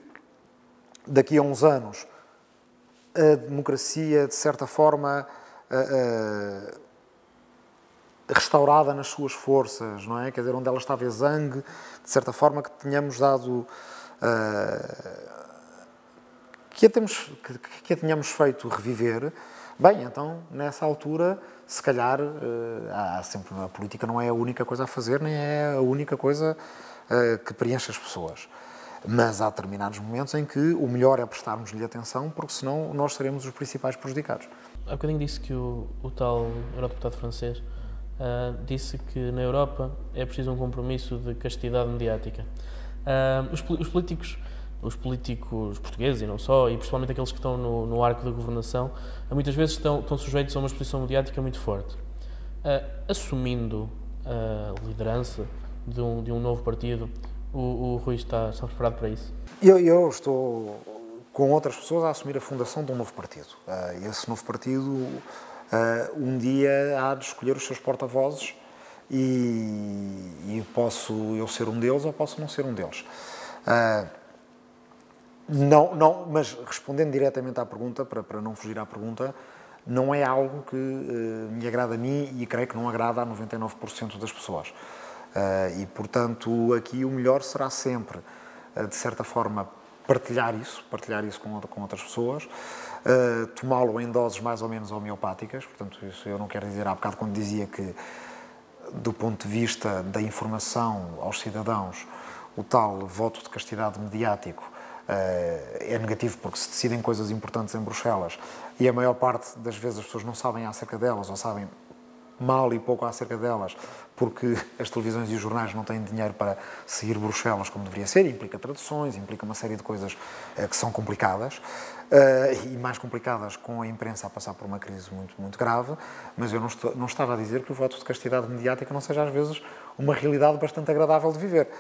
daqui a uns anos, a democracia, de certa forma, restaurada nas suas forças, não é? Quer dizer, onde ela estava exangue, de certa forma, que tenhamos dado... que a tenhamos feito reviver, bem, então, nessa altura, se calhar, a política não é a única coisa a fazer, nem é a única coisa que preenche as pessoas. Mas há determinados momentos em que o melhor é prestarmos-lhe atenção, porque senão nós seremos os principais prejudicados. Há bocadinho disse que o tal eurodeputado francês disse que na Europa é preciso um compromisso de castidade mediática. Os políticos portugueses e não só, e principalmente aqueles que estão no arco da governação, muitas vezes estão sujeitos a uma exposição mediática muito forte. Assumindo a liderança de um novo partido, o Rui está preparado para isso? Eu estou com outras pessoas a assumir a fundação de um novo partido. Esse novo partido um dia há de escolher os seus porta-vozes e posso eu ser um deles ou posso não ser um deles. Mas respondendo diretamente à pergunta, para não fugir à pergunta, não é algo que me agrada a mim e creio que não agrada a 99% das pessoas. E, portanto, aqui o melhor será sempre, de certa forma, partilhar isso com outras pessoas, tomá-lo em doses mais ou menos homeopáticas. Portanto, isso eu não quero dizer, há bocado quando dizia que, do ponto de vista da informação aos cidadãos, o tal voto de castidade mediático é negativo porque se decidem coisas importantes em Bruxelas e a maior parte das vezes as pessoas não sabem acerca delas ou sabem mal e pouco acerca delas porque as televisões e os jornais não têm dinheiro para seguir Bruxelas como deveria ser, implica traduções, implica uma série de coisas que são complicadas e mais complicadas com a imprensa a passar por uma crise muito, muito grave, mas eu não estava a dizer que o voto de castidade mediática não seja às vezes uma realidade bastante agradável de viver.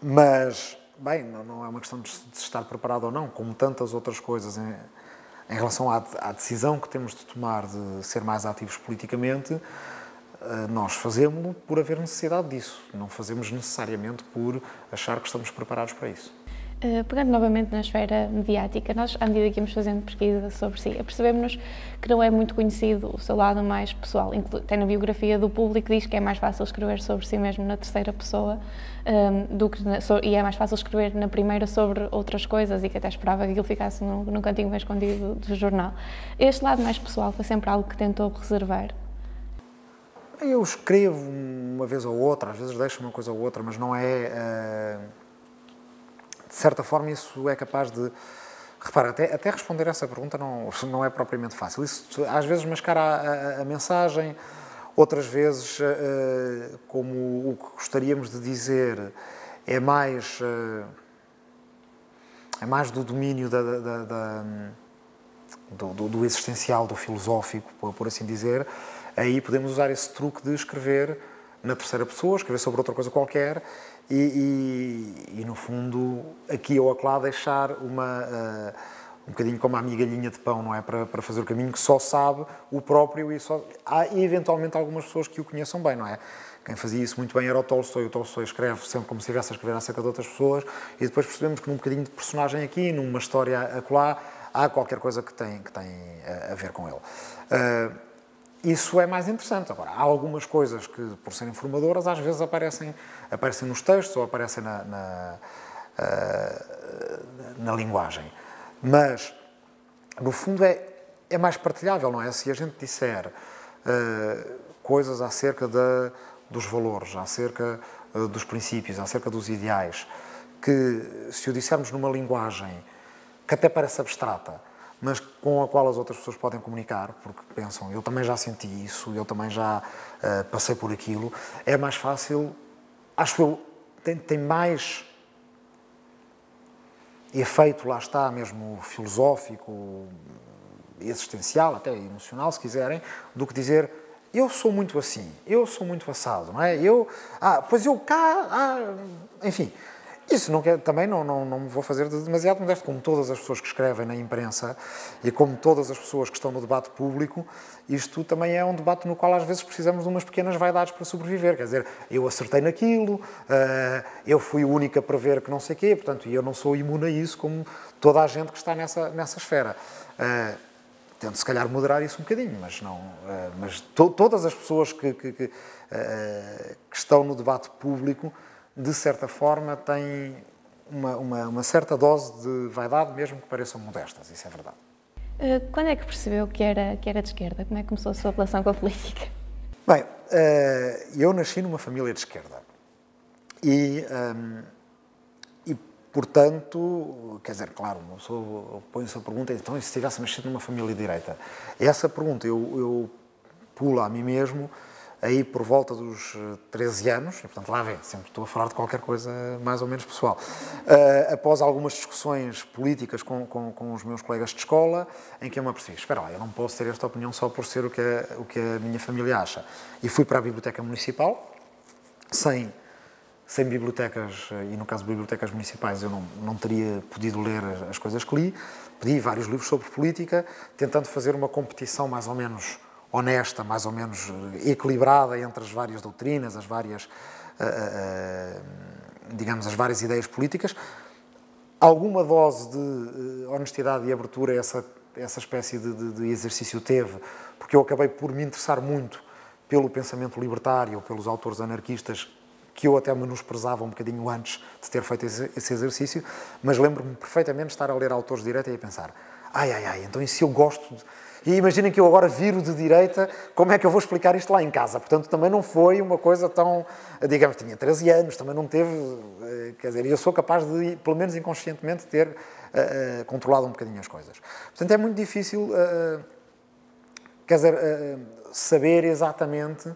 Mas, bem, não é uma questão de se estar preparado ou não, como tantas outras coisas em relação à decisão que temos de tomar de ser mais ativos politicamente, nós fazemos-lo por haver necessidade disso, não fazemos necessariamente por achar que estamos preparados para isso. Pegando novamente na esfera mediática, nós, à medida que íamos fazendo pesquisa sobre si, apercebemos que não é muito conhecido o seu lado mais pessoal. Até na biografia do Público diz que é mais fácil escrever sobre si mesmo na terceira pessoa e é mais fácil escrever na primeira sobre outras coisas e que até esperava que aquilo ficasse num cantinho bem escondido do jornal. Este lado mais pessoal foi sempre algo que tentou reservar? Eu escrevo uma vez ou outra, às vezes deixo uma coisa ou outra, mas não é... De certa forma, isso é capaz de... Repara, até responder essa pergunta não é propriamente fácil. Isso, às vezes, mascara a mensagem, outras vezes, como o que gostaríamos de dizer, é mais do domínio do existencial, do filosófico, por assim dizer, aí podemos usar esse truque de escrever na terceira pessoa, escrever sobre outra coisa qualquer e no fundo, aqui ou acolá, deixar um bocadinho como a migalhinha de pão, não é? Para fazer o caminho que só sabe o próprio há eventualmente algumas pessoas que o conheçam bem, não é? Quem fazia isso muito bem era o Tolstói. O Tolstói escreve sempre como se estivesse a escrever acerca de outras pessoas e depois percebemos que num bocadinho de personagem aqui, numa história acolá, há qualquer coisa que tem a ver com ele. Isso é mais interessante. Agora, há algumas coisas que, por serem formadoras, às vezes aparecem nos textos ou aparecem na linguagem. Mas, no fundo, é mais partilhável, não é? Se a gente disser coisas acerca dos valores, acerca dos princípios, acerca dos ideais, que se o dissermos numa linguagem que até parece abstrata, mas com a qual as outras pessoas podem comunicar, porque pensam, eu também já senti isso, eu também já passei por aquilo, é mais fácil, acho eu, tem mais efeito, lá está, mesmo filosófico, existencial, até emocional, se quiserem, do que dizer, eu sou muito assim, eu sou muito assado, não é? Enfim. Isso também não me vou fazer demasiado modesto, como todas as pessoas que escrevem na imprensa e como todas as pessoas que estão no debate público, isto também é um debate no qual às vezes precisamos de umas pequenas vaidades para sobreviver. Quer dizer, eu acertei naquilo, eu fui o único a prever que não sei o quê, portanto, eu não sou imune a isso como toda a gente que está nessa esfera. Tento, se calhar, moderar isso um bocadinho, mas todas as pessoas que estão no debate público, de certa forma, têm uma certa dose de vaidade, mesmo que pareçam modestas, isso é verdade. Quando é que percebeu que era de esquerda? Como é que começou a sua relação com a política? Bem, eu nasci numa família de esquerda e portanto, quer dizer, claro, uma pessoa põe-se a pergunta, então, e se tivesse nascido numa família de direita? Essa pergunta eu pulo a mim mesmo, aí por volta dos 13 anos, e portanto lá vê, sempre estou a falar de qualquer coisa mais ou menos pessoal, após algumas discussões políticas com os meus colegas de escola, em que eu me apercebi, espera lá, eu não posso ter esta opinião só por ser o que a minha família acha. E fui para a Biblioteca Municipal, sem bibliotecas, e no caso de bibliotecas municipais eu não teria podido ler as coisas que li, pedi vários livros sobre política, tentando fazer uma competição mais ou menos honesta, mais ou menos equilibrada entre as várias doutrinas, as várias ideias políticas. Alguma dose de honestidade e abertura essa espécie de exercício teve, porque eu acabei por me interessar muito pelo pensamento libertário, pelos autores anarquistas, que eu até menosprezava um bocadinho antes de ter feito esse exercício, mas lembro-me perfeitamente de estar a ler autores de direita e a pensar, então e se eu gosto E imaginem que eu agora viro de direita, como é que eu vou explicar isto lá em casa? Portanto, também não foi uma coisa tão... Digamos, tinha 13 anos, também não teve... Quer dizer, eu sou capaz de, pelo menos inconscientemente, ter controlado um bocadinho as coisas. Portanto, é muito difícil, quer dizer, saber exatamente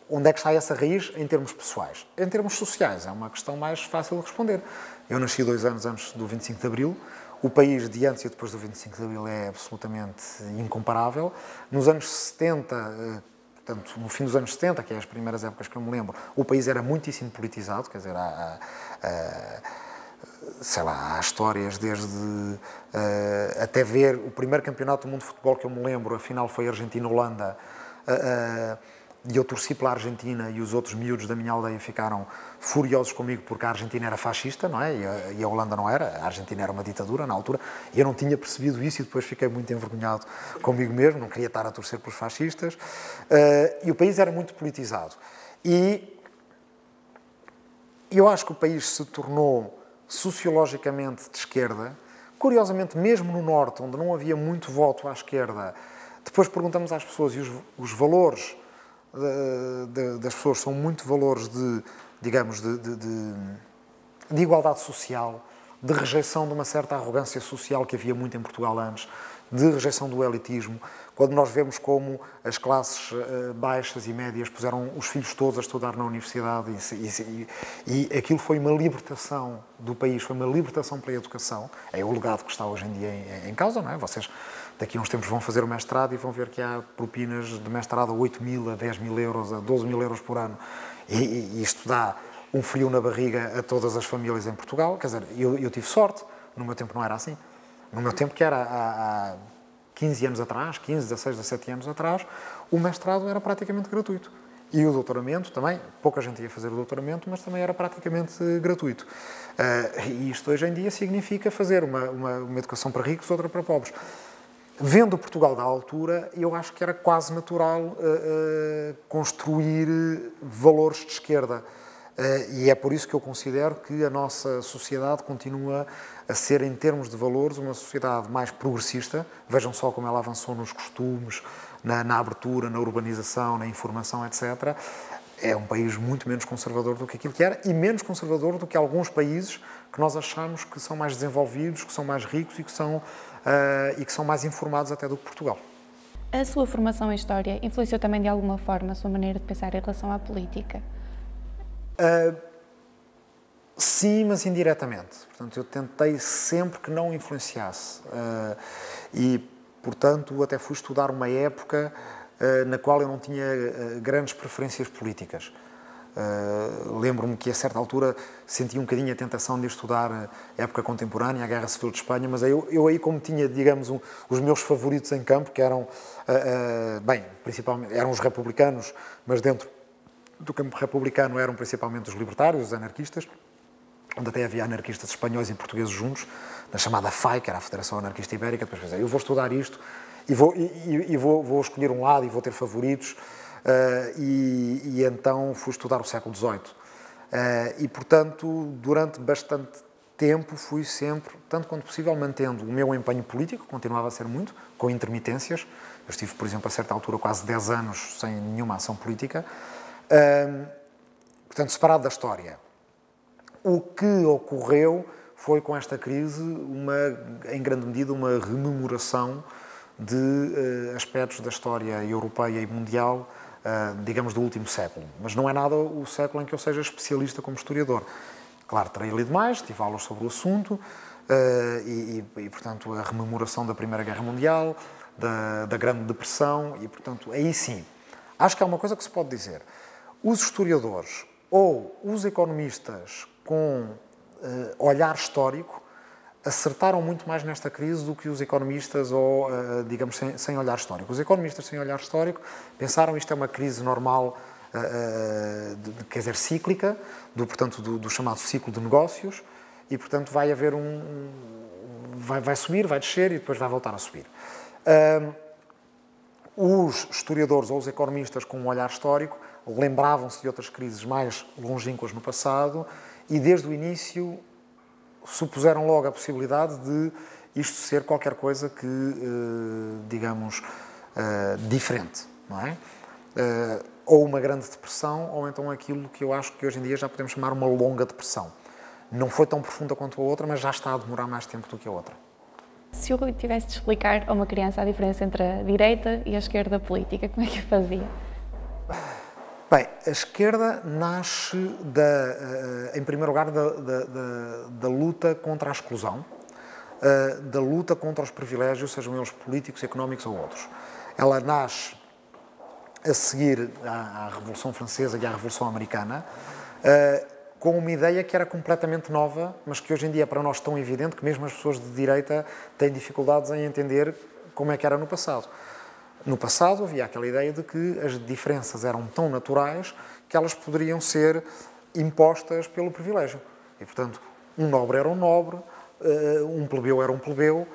onde é que está essa raiz em termos pessoais. Em termos sociais, é uma questão mais fácil de responder. Eu nasci 2 anos antes do 25 de Abril. O país de antes e depois do 25 de Abril é absolutamente incomparável. Nos anos 70, portanto, no fim dos anos 70, que é as primeiras épocas que eu me lembro, o país era muitíssimo politizado, quer dizer, sei lá, há histórias desde até ver o primeiro campeonato do mundo de futebol que eu me lembro, a final foi Argentina-Holanda, e eu torci pela Argentina e os outros miúdos da minha aldeia ficaram furiosos comigo porque a Argentina era fascista, não é? E a Holanda não era. A Argentina era uma ditadura na altura. E eu não tinha percebido isso e depois fiquei muito envergonhado comigo mesmo. Não queria estar a torcer pelos fascistas. E o país era muito politizado. E eu acho que o país se tornou sociologicamente de esquerda. Curiosamente, mesmo no Norte, onde não havia muito voto à esquerda, depois perguntamos às pessoas e os valores das pessoas são muito valores de, digamos, de igualdade social, de rejeição de uma certa arrogância social que havia muito em Portugal antes, de rejeição do elitismo, quando nós vemos como as classes baixas e médias puseram os filhos todos a estudar na universidade e aquilo foi uma libertação do país, foi uma libertação pela educação. É o legado que está hoje em dia em causa, não é? Vocês daqui a uns tempos vão fazer o mestrado e vão ver que há propinas de mestrado a 8.000, a 10.000 euros, a 12.000 euros por ano. E isto dá um frio na barriga a todas as famílias em Portugal. Quer dizer, eu tive sorte, no meu tempo não era assim. No meu tempo, que era há 15 anos atrás, 15, 16, 17 anos atrás, o mestrado era praticamente gratuito. E o doutoramento também, pouca gente ia fazer o doutoramento, mas também era praticamente gratuito. E isto hoje em dia significa fazer uma educação para ricos, outra para pobres. Vendo Portugal da altura, eu acho que era quase natural construir valores de esquerda. E é por isso que eu considero que a nossa sociedade continua a ser, em termos de valores, uma sociedade mais progressista. Vejam só como ela avançou nos costumes, na abertura, na urbanização, na informação, etc. É um país muito menos conservador do que aquilo que era e menos conservador do que alguns países que nós achamos que são mais desenvolvidos, que são mais ricos e que são mais informados até do que Portugal. A sua formação em História influenciou também de alguma forma a sua maneira de pensar em relação à política? Sim, mas indiretamente. Portanto, eu tentei sempre que não influenciasse. E, portanto, até fui estudar uma época na qual eu não tinha grandes preferências políticas. Lembro-me que, a certa altura, senti um bocadinho a tentação de estudar a época contemporânea, a Guerra Civil de Espanha, mas eu aí, como tinha, digamos, os meus favoritos em campo, que eram, principalmente, eram os republicanos, mas dentro do campo republicano eram principalmente os libertários, os anarquistas, onde até havia anarquistas espanhóis e portugueses juntos, na chamada FAI, que era a Federação Anarquista Ibérica. Depois pensei, eu vou estudar isto e vou escolher um lado e vou ter favoritos, e então fui estudar o século XVIII. E, portanto, durante bastante tempo fui sempre, tanto quanto possível, mantendo o meu empenho político, continuava a ser muito, com intermitências. Eu estive, por exemplo, a certa altura, quase 10 anos sem nenhuma ação política, portanto, separado da história. O que ocorreu foi, com esta crise, em grande medida, uma rememoração de aspectos da história europeia e mundial, digamos, do último século. Mas não é nada o século em que eu seja especialista como historiador. Claro, terei lido mais, tive aulas sobre o assunto, portanto, a rememoração da Primeira Guerra Mundial, da Grande Depressão, e, portanto, aí sim. Acho que há uma coisa que se pode dizer. Os historiadores ou os economistas com olhar histórico acertaram muito mais nesta crise do que os economistas, ou, digamos, sem olhar histórico. Os economistas sem olhar histórico pensaram isto é uma crise normal, quer dizer, cíclica, portanto, do chamado ciclo de negócios, e, portanto, vai haver vai subir, vai descer e depois vai voltar a subir. Os historiadores ou os economistas com um olhar histórico lembravam-se de outras crises mais longínquas no passado e, desde o início, supuseram logo a possibilidade de isto ser qualquer coisa que, digamos, diferente, não é? Ou uma grande depressão, ou então aquilo que eu acho que hoje em dia já podemos chamar uma longa depressão. Não foi tão profunda quanto a outra, mas já está a demorar mais tempo do que a outra. Se eu tivesse de explicar a uma criança a diferença entre a direita e a esquerda política, como é que eu fazia? Bem, a esquerda nasce, em primeiro lugar, da luta contra a exclusão, da luta contra os privilégios, sejam eles políticos, económicos ou outros. Ela nasce a seguir à Revolução Francesa e à Revolução Americana, com uma ideia que era completamente nova, mas que hoje em dia é para nós tão evidente que mesmo as pessoas de direita têm dificuldades em entender como é que era no passado. No passado havia aquela ideia de que as diferenças eram tão naturais que elas poderiam ser impostas pelo privilégio. E, portanto, um nobre era um nobre, um plebeu era um plebeu,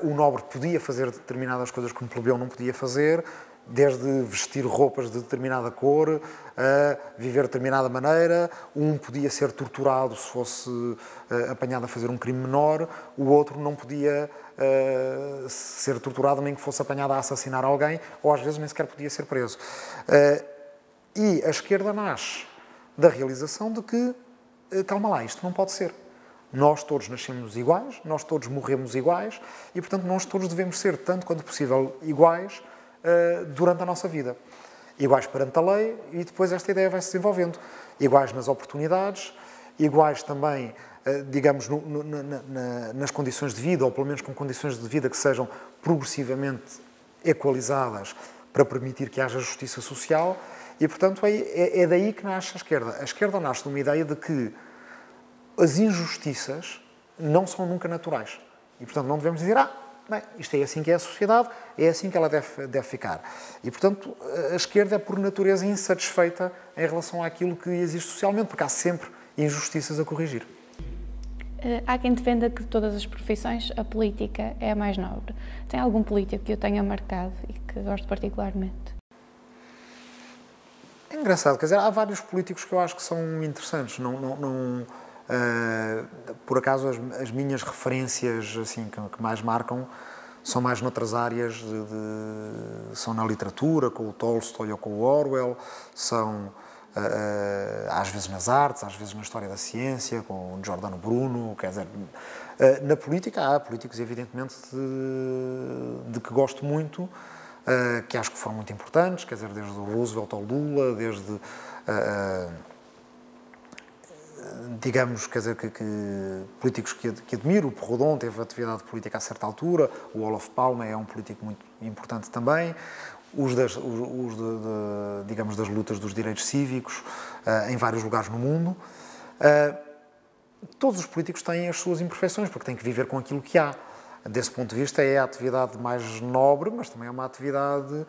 o nobre podia fazer determinadas coisas que um plebeu não podia fazer, desde vestir roupas de determinada cor, a viver de determinada maneira. Um podia ser torturado se fosse apanhado a fazer um crime menor, o outro não podia ser torturado nem que fosse apanhado a assassinar alguém, ou às vezes nem sequer podia ser preso. E a esquerda nasce da realização de que, calma lá, isto não pode ser. nós todos nascemos iguais, nós todos morremos iguais e, portanto, nós todos devemos ser, tanto quanto possível, iguais durante a nossa vida. Iguais perante a lei e depois esta ideia vai se desenvolvendo. Iguais nas oportunidades, iguais também, digamos, nas condições de vida, ou pelo menos com condições de vida que sejam progressivamente equalizadas para permitir que haja justiça social e, portanto, é daí que nasce a esquerda. A esquerda nasce de uma ideia de que as injustiças não são nunca naturais. E, portanto, não devemos dizer, bem, isto é assim que é a sociedade, é assim que ela deve ficar. E, portanto, a esquerda é, por natureza, insatisfeita em relação àquilo que existe socialmente, porque há sempre injustiças a corrigir. Há quem defenda que de todas as profissões a política é a mais nobre. Tem algum político que eu tenha marcado e que gosto particularmente? É engraçado, quer dizer, há vários políticos que eu acho que são interessantes. Por acaso, as minhas referências assim, que mais marcam são mais noutras áreas, são na literatura, com o Tolstói ou com o Orwell, são às vezes nas artes, às vezes na história da ciência, com o Giordano Bruno, quer dizer, na política há políticos, evidentemente, de que gosto muito, que acho que foram muito importantes, quer dizer, desde o Roosevelt ao Lula, desde, digamos, quer dizer, que políticos que admiro, o Perrodon teve atividade política a certa altura, o Olof Palme é um político muito importante também, digamos, das lutas dos direitos cívicos em vários lugares no mundo. Todos os políticos têm as suas imperfeições, porque têm que viver com aquilo que há. Desse ponto de vista, é a atividade mais nobre, mas também é uma atividade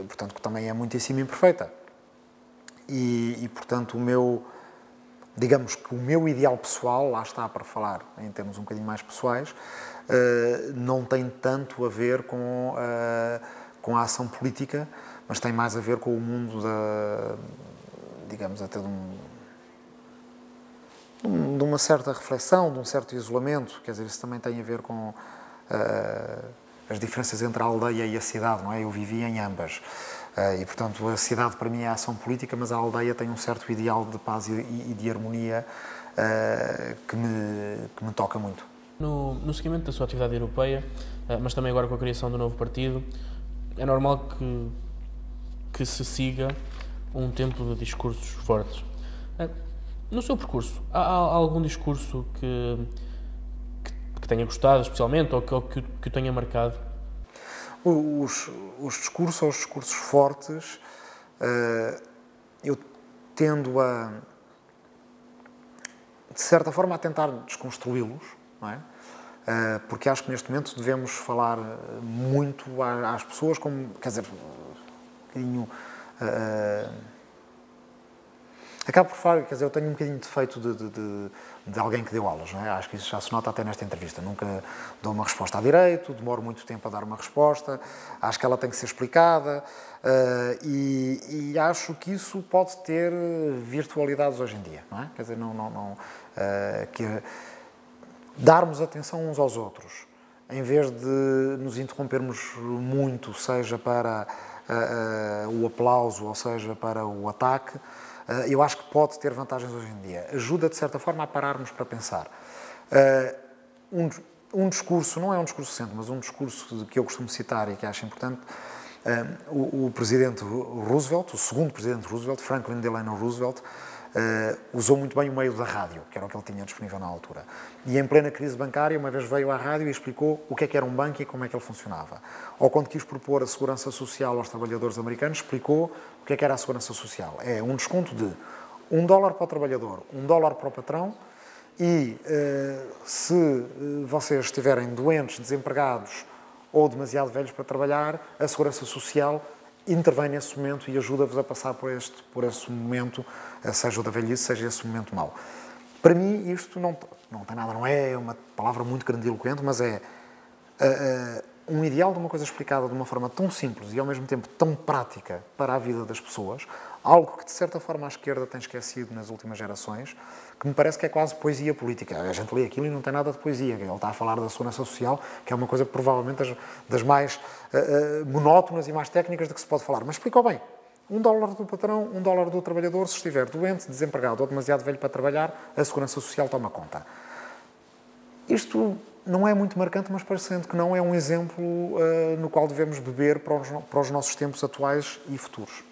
portanto, que também é muitíssimo imperfeita. E, portanto, digamos que o meu ideal pessoal, lá está para falar em termos um bocadinho mais pessoais, não tem tanto a ver com a ação política, mas tem mais a ver com o mundo digamos, até de uma certa reflexão, de um certo isolamento. Quer dizer, isso também tem a ver com as diferenças entre a aldeia e a cidade, não é? Eu vivi em ambas. E, portanto, a cidade para mim é a ação política, mas a aldeia tem um certo ideal de paz e de harmonia que me toca muito. No seguimento da sua atividade europeia, mas também agora com a criação do novo partido, é normal que se siga um tempo de discursos fortes. No seu percurso, há algum discurso que tenha gostado especialmente ou que o tenha marcado? Os discursos fortes, eu tendo de certa forma, a tentar desconstruí-los, não é? Porque acho que neste momento devemos falar muito às pessoas, como, quer dizer, um bocadinho... Acabo por falar, quer dizer, eu tenho um bocadinho de defeito de alguém que deu aulas, não é? Acho que isso já se nota até nesta entrevista. Nunca dou uma resposta a direito, demoro muito tempo a dar uma resposta, acho que ela tem que ser explicada e acho que isso pode ter virtualidades hoje em dia, não é? Quer dizer, que darmos atenção uns aos outros, em vez de nos interrompermos muito, seja para o aplauso ou seja para o ataque, eu acho que pode ter vantagens hoje em dia. Ajuda, de certa forma, a pararmos para pensar. Um discurso, não é um discurso recente, mas um discurso que eu costumo citar e que acho importante, o presidente Roosevelt, o segundo presidente Roosevelt, Franklin Delano Roosevelt, usou muito bem o meio da rádio, que era o que ele tinha disponível na altura. E em plena crise bancária, uma vez veio à rádio e explicou o que era um banco e como é que ele funcionava. Ou quando quis propor a segurança social aos trabalhadores americanos, explicou o que era a segurança social. É um desconto de $1 para o trabalhador, $1 para o patrão e se vocês estiverem doentes, desempregados ou demasiado velhos para trabalhar, a segurança social intervém nesse momento e ajuda-vos a passar por esse momento, seja o da velhice, seja esse momento mau. Para mim, isto não tem nada, não é uma palavra muito grandiloquente, mas é um ideal de uma coisa explicada de uma forma tão simples e, ao mesmo tempo, tão prática para a vida das pessoas, algo que, de certa forma, a esquerda tem esquecido nas últimas gerações, que me parece que é quase poesia política. A gente lê aquilo e não tem nada de poesia. Ele está a falar da segurança social, que é uma coisa provavelmente das mais monótonas e mais técnicas de que se pode falar. Mas explicou bem. $1 do patrão, $1 do trabalhador, se estiver doente, desempregado ou demasiado velho para trabalhar, a Segurança Social toma conta. Isto não é muito marcante, mas parecendo que não é um exemplo no qual devemos beber para os nossos tempos atuais e futuros.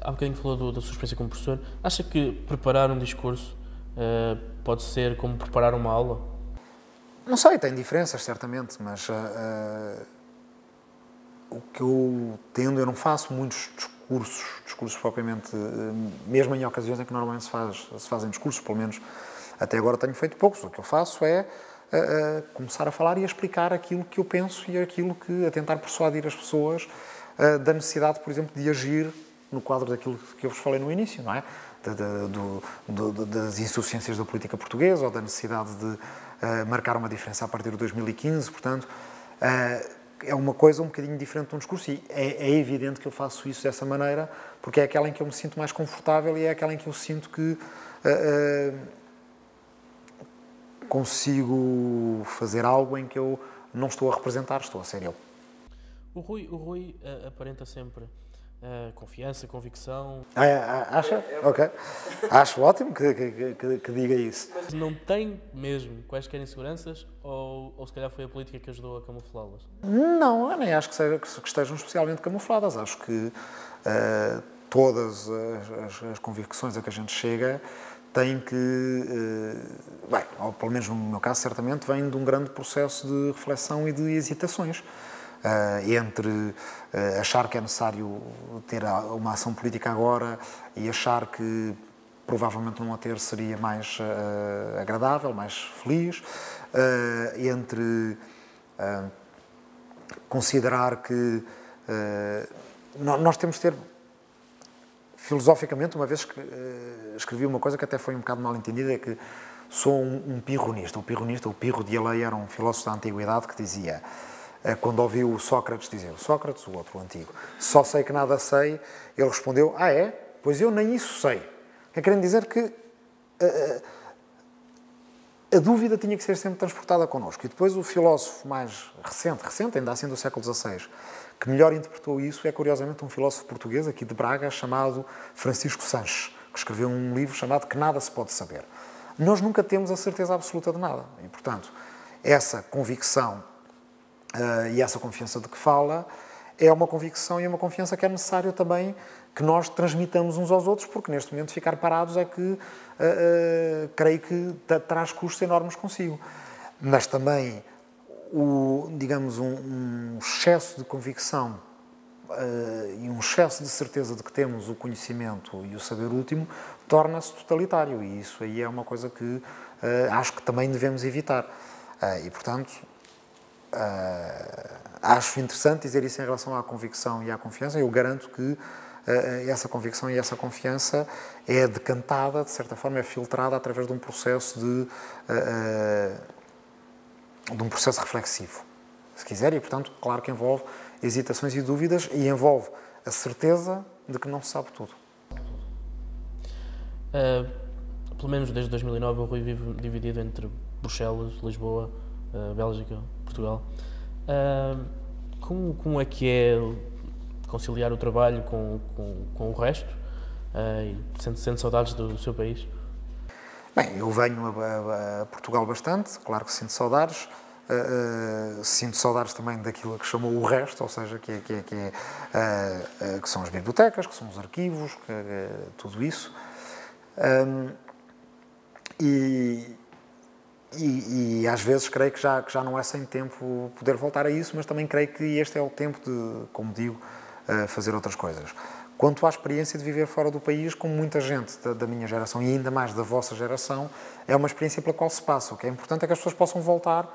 Há bocadinho falou da sua experiência como professor. Acha que preparar um discurso pode ser como preparar uma aula? Não sei, tem diferenças, certamente, mas o que eu tendo, eu não faço muitos discursos propriamente, mesmo em ocasiões em que normalmente se fazem discursos, pelo menos até agora tenho feito poucos. O que eu faço é começar a falar e a explicar aquilo que eu penso e aquilo que, a tentar persuadir as pessoas da necessidade, por exemplo, de agir no quadro daquilo que eu vos falei no início, não é? Das insuficiências da política portuguesa ou da necessidade de marcar uma diferença a partir de 2015, portanto, é uma coisa um bocadinho diferente de um discurso e é evidente que eu faço isso dessa maneira porque é aquela em que eu me sinto mais confortável e é aquela em que eu sinto que consigo fazer algo em que eu não estou a representar, estou a ser eu. O Rui aparenta sempre confiança, convicção. Acha? Ok. Acho ótimo que diga isso. Mas não tem mesmo quaisquer inseguranças ou se calhar foi a política que ajudou a camuflá-las? Não, eu nem acho que estejam especialmente camufladas. Acho que todas as convicções a que a gente chega têm que, bem, ou pelo menos no meu caso, certamente, vêm de um grande processo de reflexão e de hesitações. Entre achar que é necessário ter uma ação política agora e achar que provavelmente não a ter seria mais agradável, mais feliz, entre considerar que nós temos de ter, filosoficamente, uma vez escrevi uma coisa que até foi um bocado mal entendida, é que sou um pirronista. O Pirro de Alei era um filósofo da antiguidade que dizia, quando ouviu o Sócrates dizer, o outro, o antigo, só sei que nada sei, ele respondeu, é? Pois eu nem isso sei. Que querendo dizer que a dúvida tinha que ser sempre transportada connosco. E depois o filósofo mais recente, ainda assim do século XVI, que melhor interpretou isso é, curiosamente, um filósofo português aqui de Braga, chamado Francisco Sanches, que escreveu um livro chamado Que Nada se Pode Saber. Nós nunca temos a certeza absoluta de nada. E, portanto, essa convicção e essa confiança de que fala é uma convicção e uma confiança que é necessário também que nós transmitamos uns aos outros, porque neste momento ficar parados é que creio que traz custos enormes consigo. Mas também, digamos, um excesso de convicção e um excesso de certeza de que temos o conhecimento e o saber último torna-se totalitário e isso aí é uma coisa que acho que também devemos evitar. E, portanto, acho interessante dizer isso em relação à convicção e à confiança. Eu garanto que essa convicção e essa confiança é decantada, de certa forma, é filtrada através de um processo reflexivo, se quiser, e, portanto, claro que envolve hesitações e dúvidas e envolve a certeza de que não se sabe tudo. Pelo menos desde 2009 o Rui vive dividido entre Bruxelas, Lisboa, Bélgica, Portugal. Como é que é conciliar o trabalho com o resto? Sente saudades do seu país? Bem, eu venho a Portugal bastante, claro que sinto saudades. Sinto saudades também daquilo que chamou o resto, ou seja, que são as bibliotecas, que são os arquivos, tudo isso. E às vezes creio que já não é sem tempo poder voltar a isso, mas também creio que este é o tempo de, como digo, fazer outras coisas. Quanto à experiência de viver fora do país, como muita gente da minha geração e ainda mais da vossa geração, é uma experiência pela qual se passa. O que é importante é que as pessoas possam voltar,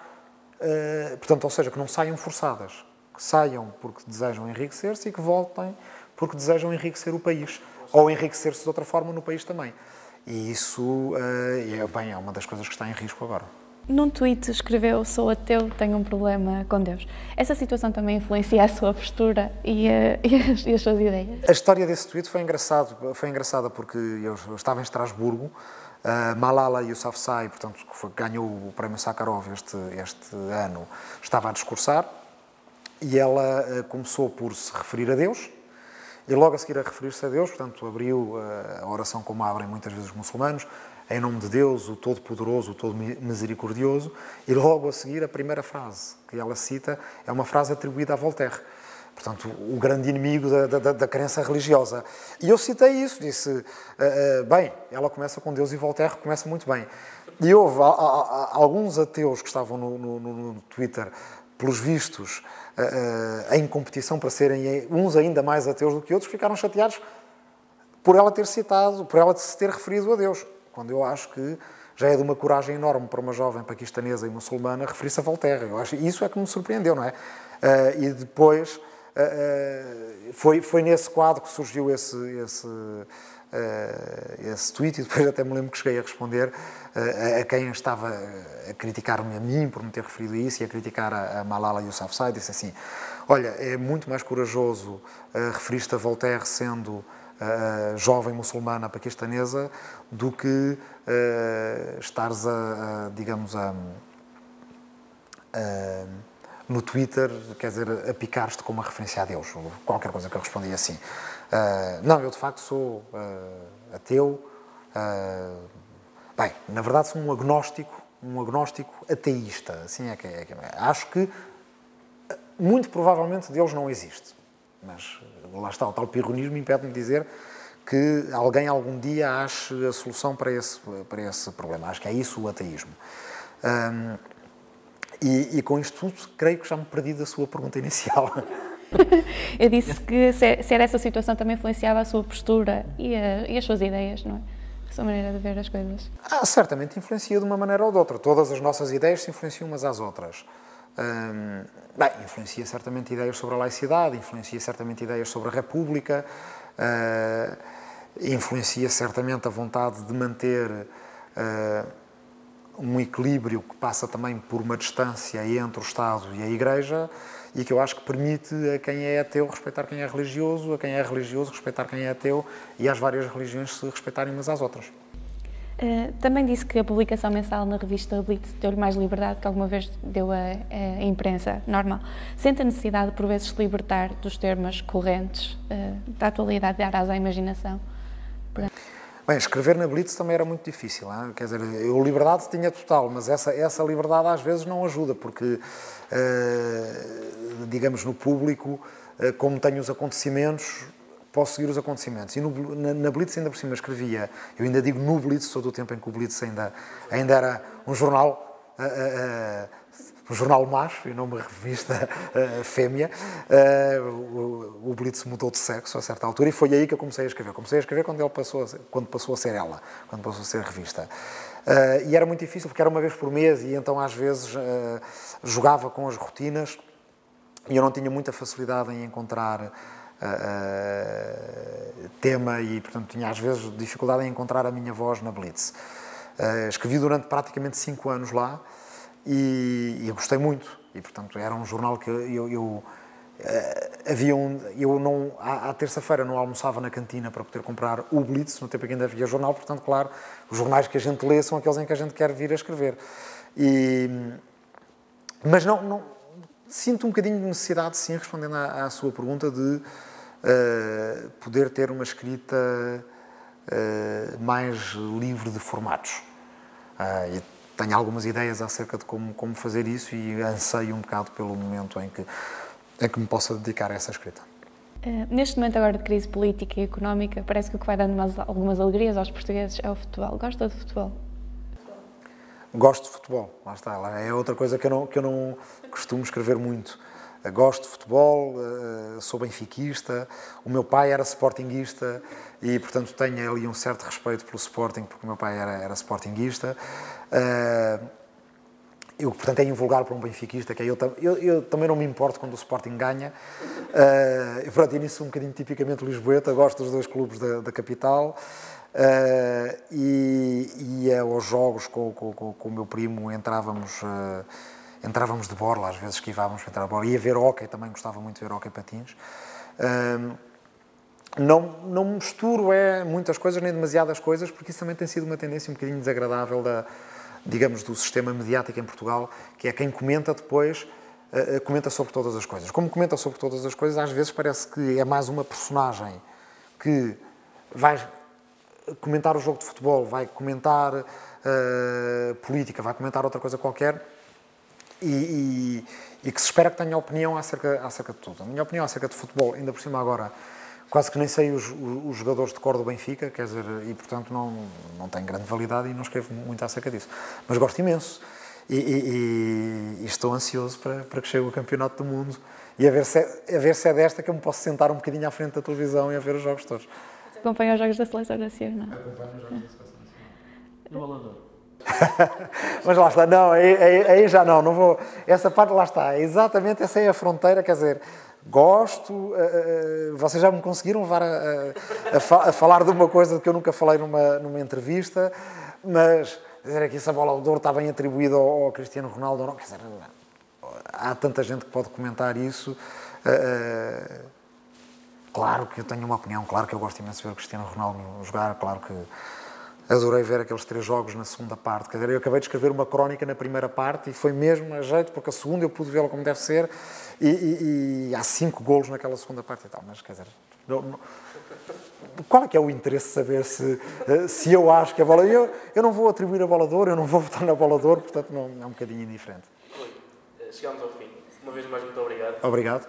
portanto, ou seja, que não saiam forçadas, que saiam porque desejam enriquecer-se e que voltem porque desejam enriquecer o país, ou enriquecer-se de outra forma no país também. E isso é uma das coisas que está em risco agora. Num tweet escreveu: sou ateu, tenho um problema com Deus. Essa situação também influencia a sua postura e as suas ideias? A história desse tweet foi engraçada porque eu estava em Estrasburgo, Malala Yousafzai, portanto, que ganhou o prémio Sakharov este ano, estava a discursar e ela começou por se referir a Deus e logo a seguir a referir-se a Deus, portanto, abriu a oração como abrem muitas vezes os muçulmanos, em nome de Deus, o Todo-Poderoso, o Todo-Misericordioso, e logo a seguir a primeira frase que ela cita é uma frase atribuída a Voltaire, portanto, o grande inimigo da crença religiosa. E eu citei isso, disse, bem, ela começa com Deus e Voltaire começa muito bem. E houve alguns ateus que estavam no Twitter, pelos vistos, em competição para serem uns ainda mais ateus do que outros, ficaram chateados por ela ter citado, por ela se ter referido a Deus, quando eu acho que já é de uma coragem enorme para uma jovem paquistanesa e muçulmana referir-se a Voltaire. Eu acho, isso é que me surpreendeu, não é? E depois foi nesse quadro que surgiu esse tweet, e depois até me lembro que cheguei a responder a quem estava a criticar-me a mim por me ter referido a isso e a criticar a Malala Yousafzai. Disse assim, olha, é muito mais corajoso referir-te a Voltaire sendo jovem muçulmana paquistanesa do que estares digamos, no Twitter, quer dizer, a picar-te com uma referência a Deus, ou qualquer coisa que eu respondi assim. Não, eu de facto sou ateu. Bem, na verdade sou um agnóstico ateísta. Assim é que é. Acho que, muito provavelmente, Deus não existe. Mas lá está, o tal pirronismo impede-me de dizer que alguém algum dia ache a solução para esse problema. Acho que é isso o ateísmo. E com isto tudo, creio que já me perdi da sua pergunta inicial. Eu disse que se era essa situação também influenciava a sua postura e as suas ideias, não é? A sua maneira de ver as coisas. Certamente influencia de uma maneira ou de outra. Todas as nossas ideias se influenciam umas às outras. Bem, influencia certamente ideias sobre a laicidade, influencia certamente ideias sobre a República, influencia certamente a vontade de manter um equilíbrio que passa também por uma distância entre o Estado e a Igreja e que eu acho que permite a quem é ateu respeitar quem é religioso, a quem é religioso respeitar quem é ateu e às várias religiões se respeitarem umas às outras. Também disse que a publicação mensal na revista Blitz deu-lhe mais liberdade que alguma vez deu a imprensa normal. Sente a necessidade de, por vezes, se libertar dos termos correntes da atualidade de arás à imaginação? Bem, escrever na Blitz também era muito difícil, hein? Quer dizer, eu liberdade tinha total, mas essa liberdade às vezes não ajuda, porque, digamos, no público, como tenho os acontecimentos, posso seguir os acontecimentos. E na Blitz ainda por cima escrevia, eu ainda digo no Blitz, sou do tempo em que o Blitz ainda era um jornal macho e não uma revista fêmea. O Blitz mudou de sexo a certa altura e foi aí que eu comecei a escrever. Comecei a escrever quando passou a ser ela, quando passou a ser revista. E era muito difícil porque era uma vez por mês e então às vezes jogava com as rotinas e eu não tinha muita facilidade em encontrar tema e, portanto, tinha às vezes dificuldade em encontrar a minha voz na Blitz. Escrevi durante praticamente 5 anos lá e eu gostei muito. E, portanto, era um jornal que à terça-feira não almoçava na cantina para poder comprar o Blitz, no tempo em que ainda havia jornal, portanto, claro, os jornais que a gente lê são aqueles em que a gente quer vir a escrever. Mas não sinto um bocadinho de necessidade, sim, respondendo à sua pergunta, de poder ter uma escrita mais livre de formatos. E tenho algumas ideias acerca de como fazer isso e anseio um bocado pelo momento em que me possa dedicar a essa escrita. Neste momento agora de crise política e económica, parece que o que vai dando algumas alegrias aos portugueses é o futebol. Gosta de futebol? Gosto de futebol, lá está. É outra coisa que eu não costumo escrever muito. Gosto de futebol, sou benfiquista, o meu pai era sportinguista e, portanto, tenho ali um certo respeito pelo Sporting, porque o meu pai era sportinguista. Eu, portanto, é invulgar para um benfiquista, que eu também não me importo quando o Sporting ganha. E nisso sou um bocadinho tipicamente lisboeta, gosto dos dois clubes da capital. E aos jogos com o meu primo entrávamos de borla, às vezes esquivávamos para entrar a bola. Ia ver hóquei, também gostava muito de ver hóquei patins. Não misturo muitas coisas, nem demasiadas coisas, porque isso também tem sido uma tendência um bocadinho desagradável digamos, do sistema mediático em Portugal, que é quem comenta depois comenta sobre todas as coisas. Como comenta sobre todas as coisas, às vezes parece que é mais uma personagem que vai comentar o jogo de futebol, vai comentar política, vai comentar outra coisa qualquer e que se espera que tenha opinião acerca de tudo. A minha opinião acerca de futebol, ainda por cima agora, quase que nem sei os jogadores de cor do Benfica, quer dizer, e portanto não tem grande validade e não escrevo muito acerca disso. Mas gosto imenso e estou ansioso para que chegue o Campeonato do Mundo e a ver se é desta que eu me posso sentar um bocadinho à frente da televisão e a ver os jogos todos. Acompanha os jogos da Seleção Nacional. Acompanho os jogos da Seleção Nacional. E o Balador? Mas lá está, não, aí já não vou, essa parte lá está, exatamente essa é a fronteira, quer dizer, gosto, vocês já me conseguiram levar a falar de uma coisa que eu nunca falei numa entrevista, mas dizer que essa bola de ouro está bem atribuída ao Cristiano Ronaldo, não, quer dizer, há tanta gente que pode comentar isso, claro que eu tenho uma opinião, claro que eu gosto imenso de ver o Cristiano Ronaldo jogar, claro que adorei ver aqueles 3 jogos na segunda parte. Quer dizer, eu acabei de escrever uma crónica na primeira parte e foi mesmo a jeito, porque a segunda eu pude vê-la como deve ser e há 5 golos naquela segunda parte e tal. Mas, quer dizer, qual é que é o interesse de saber se eu acho que a bola... Eu não vou atribuir a bola de ouro, eu não vou votar na bola de ouro, portanto não, é um bocadinho indiferente. Chegamos ao fim. Uma vez mais, muito obrigado. Obrigado.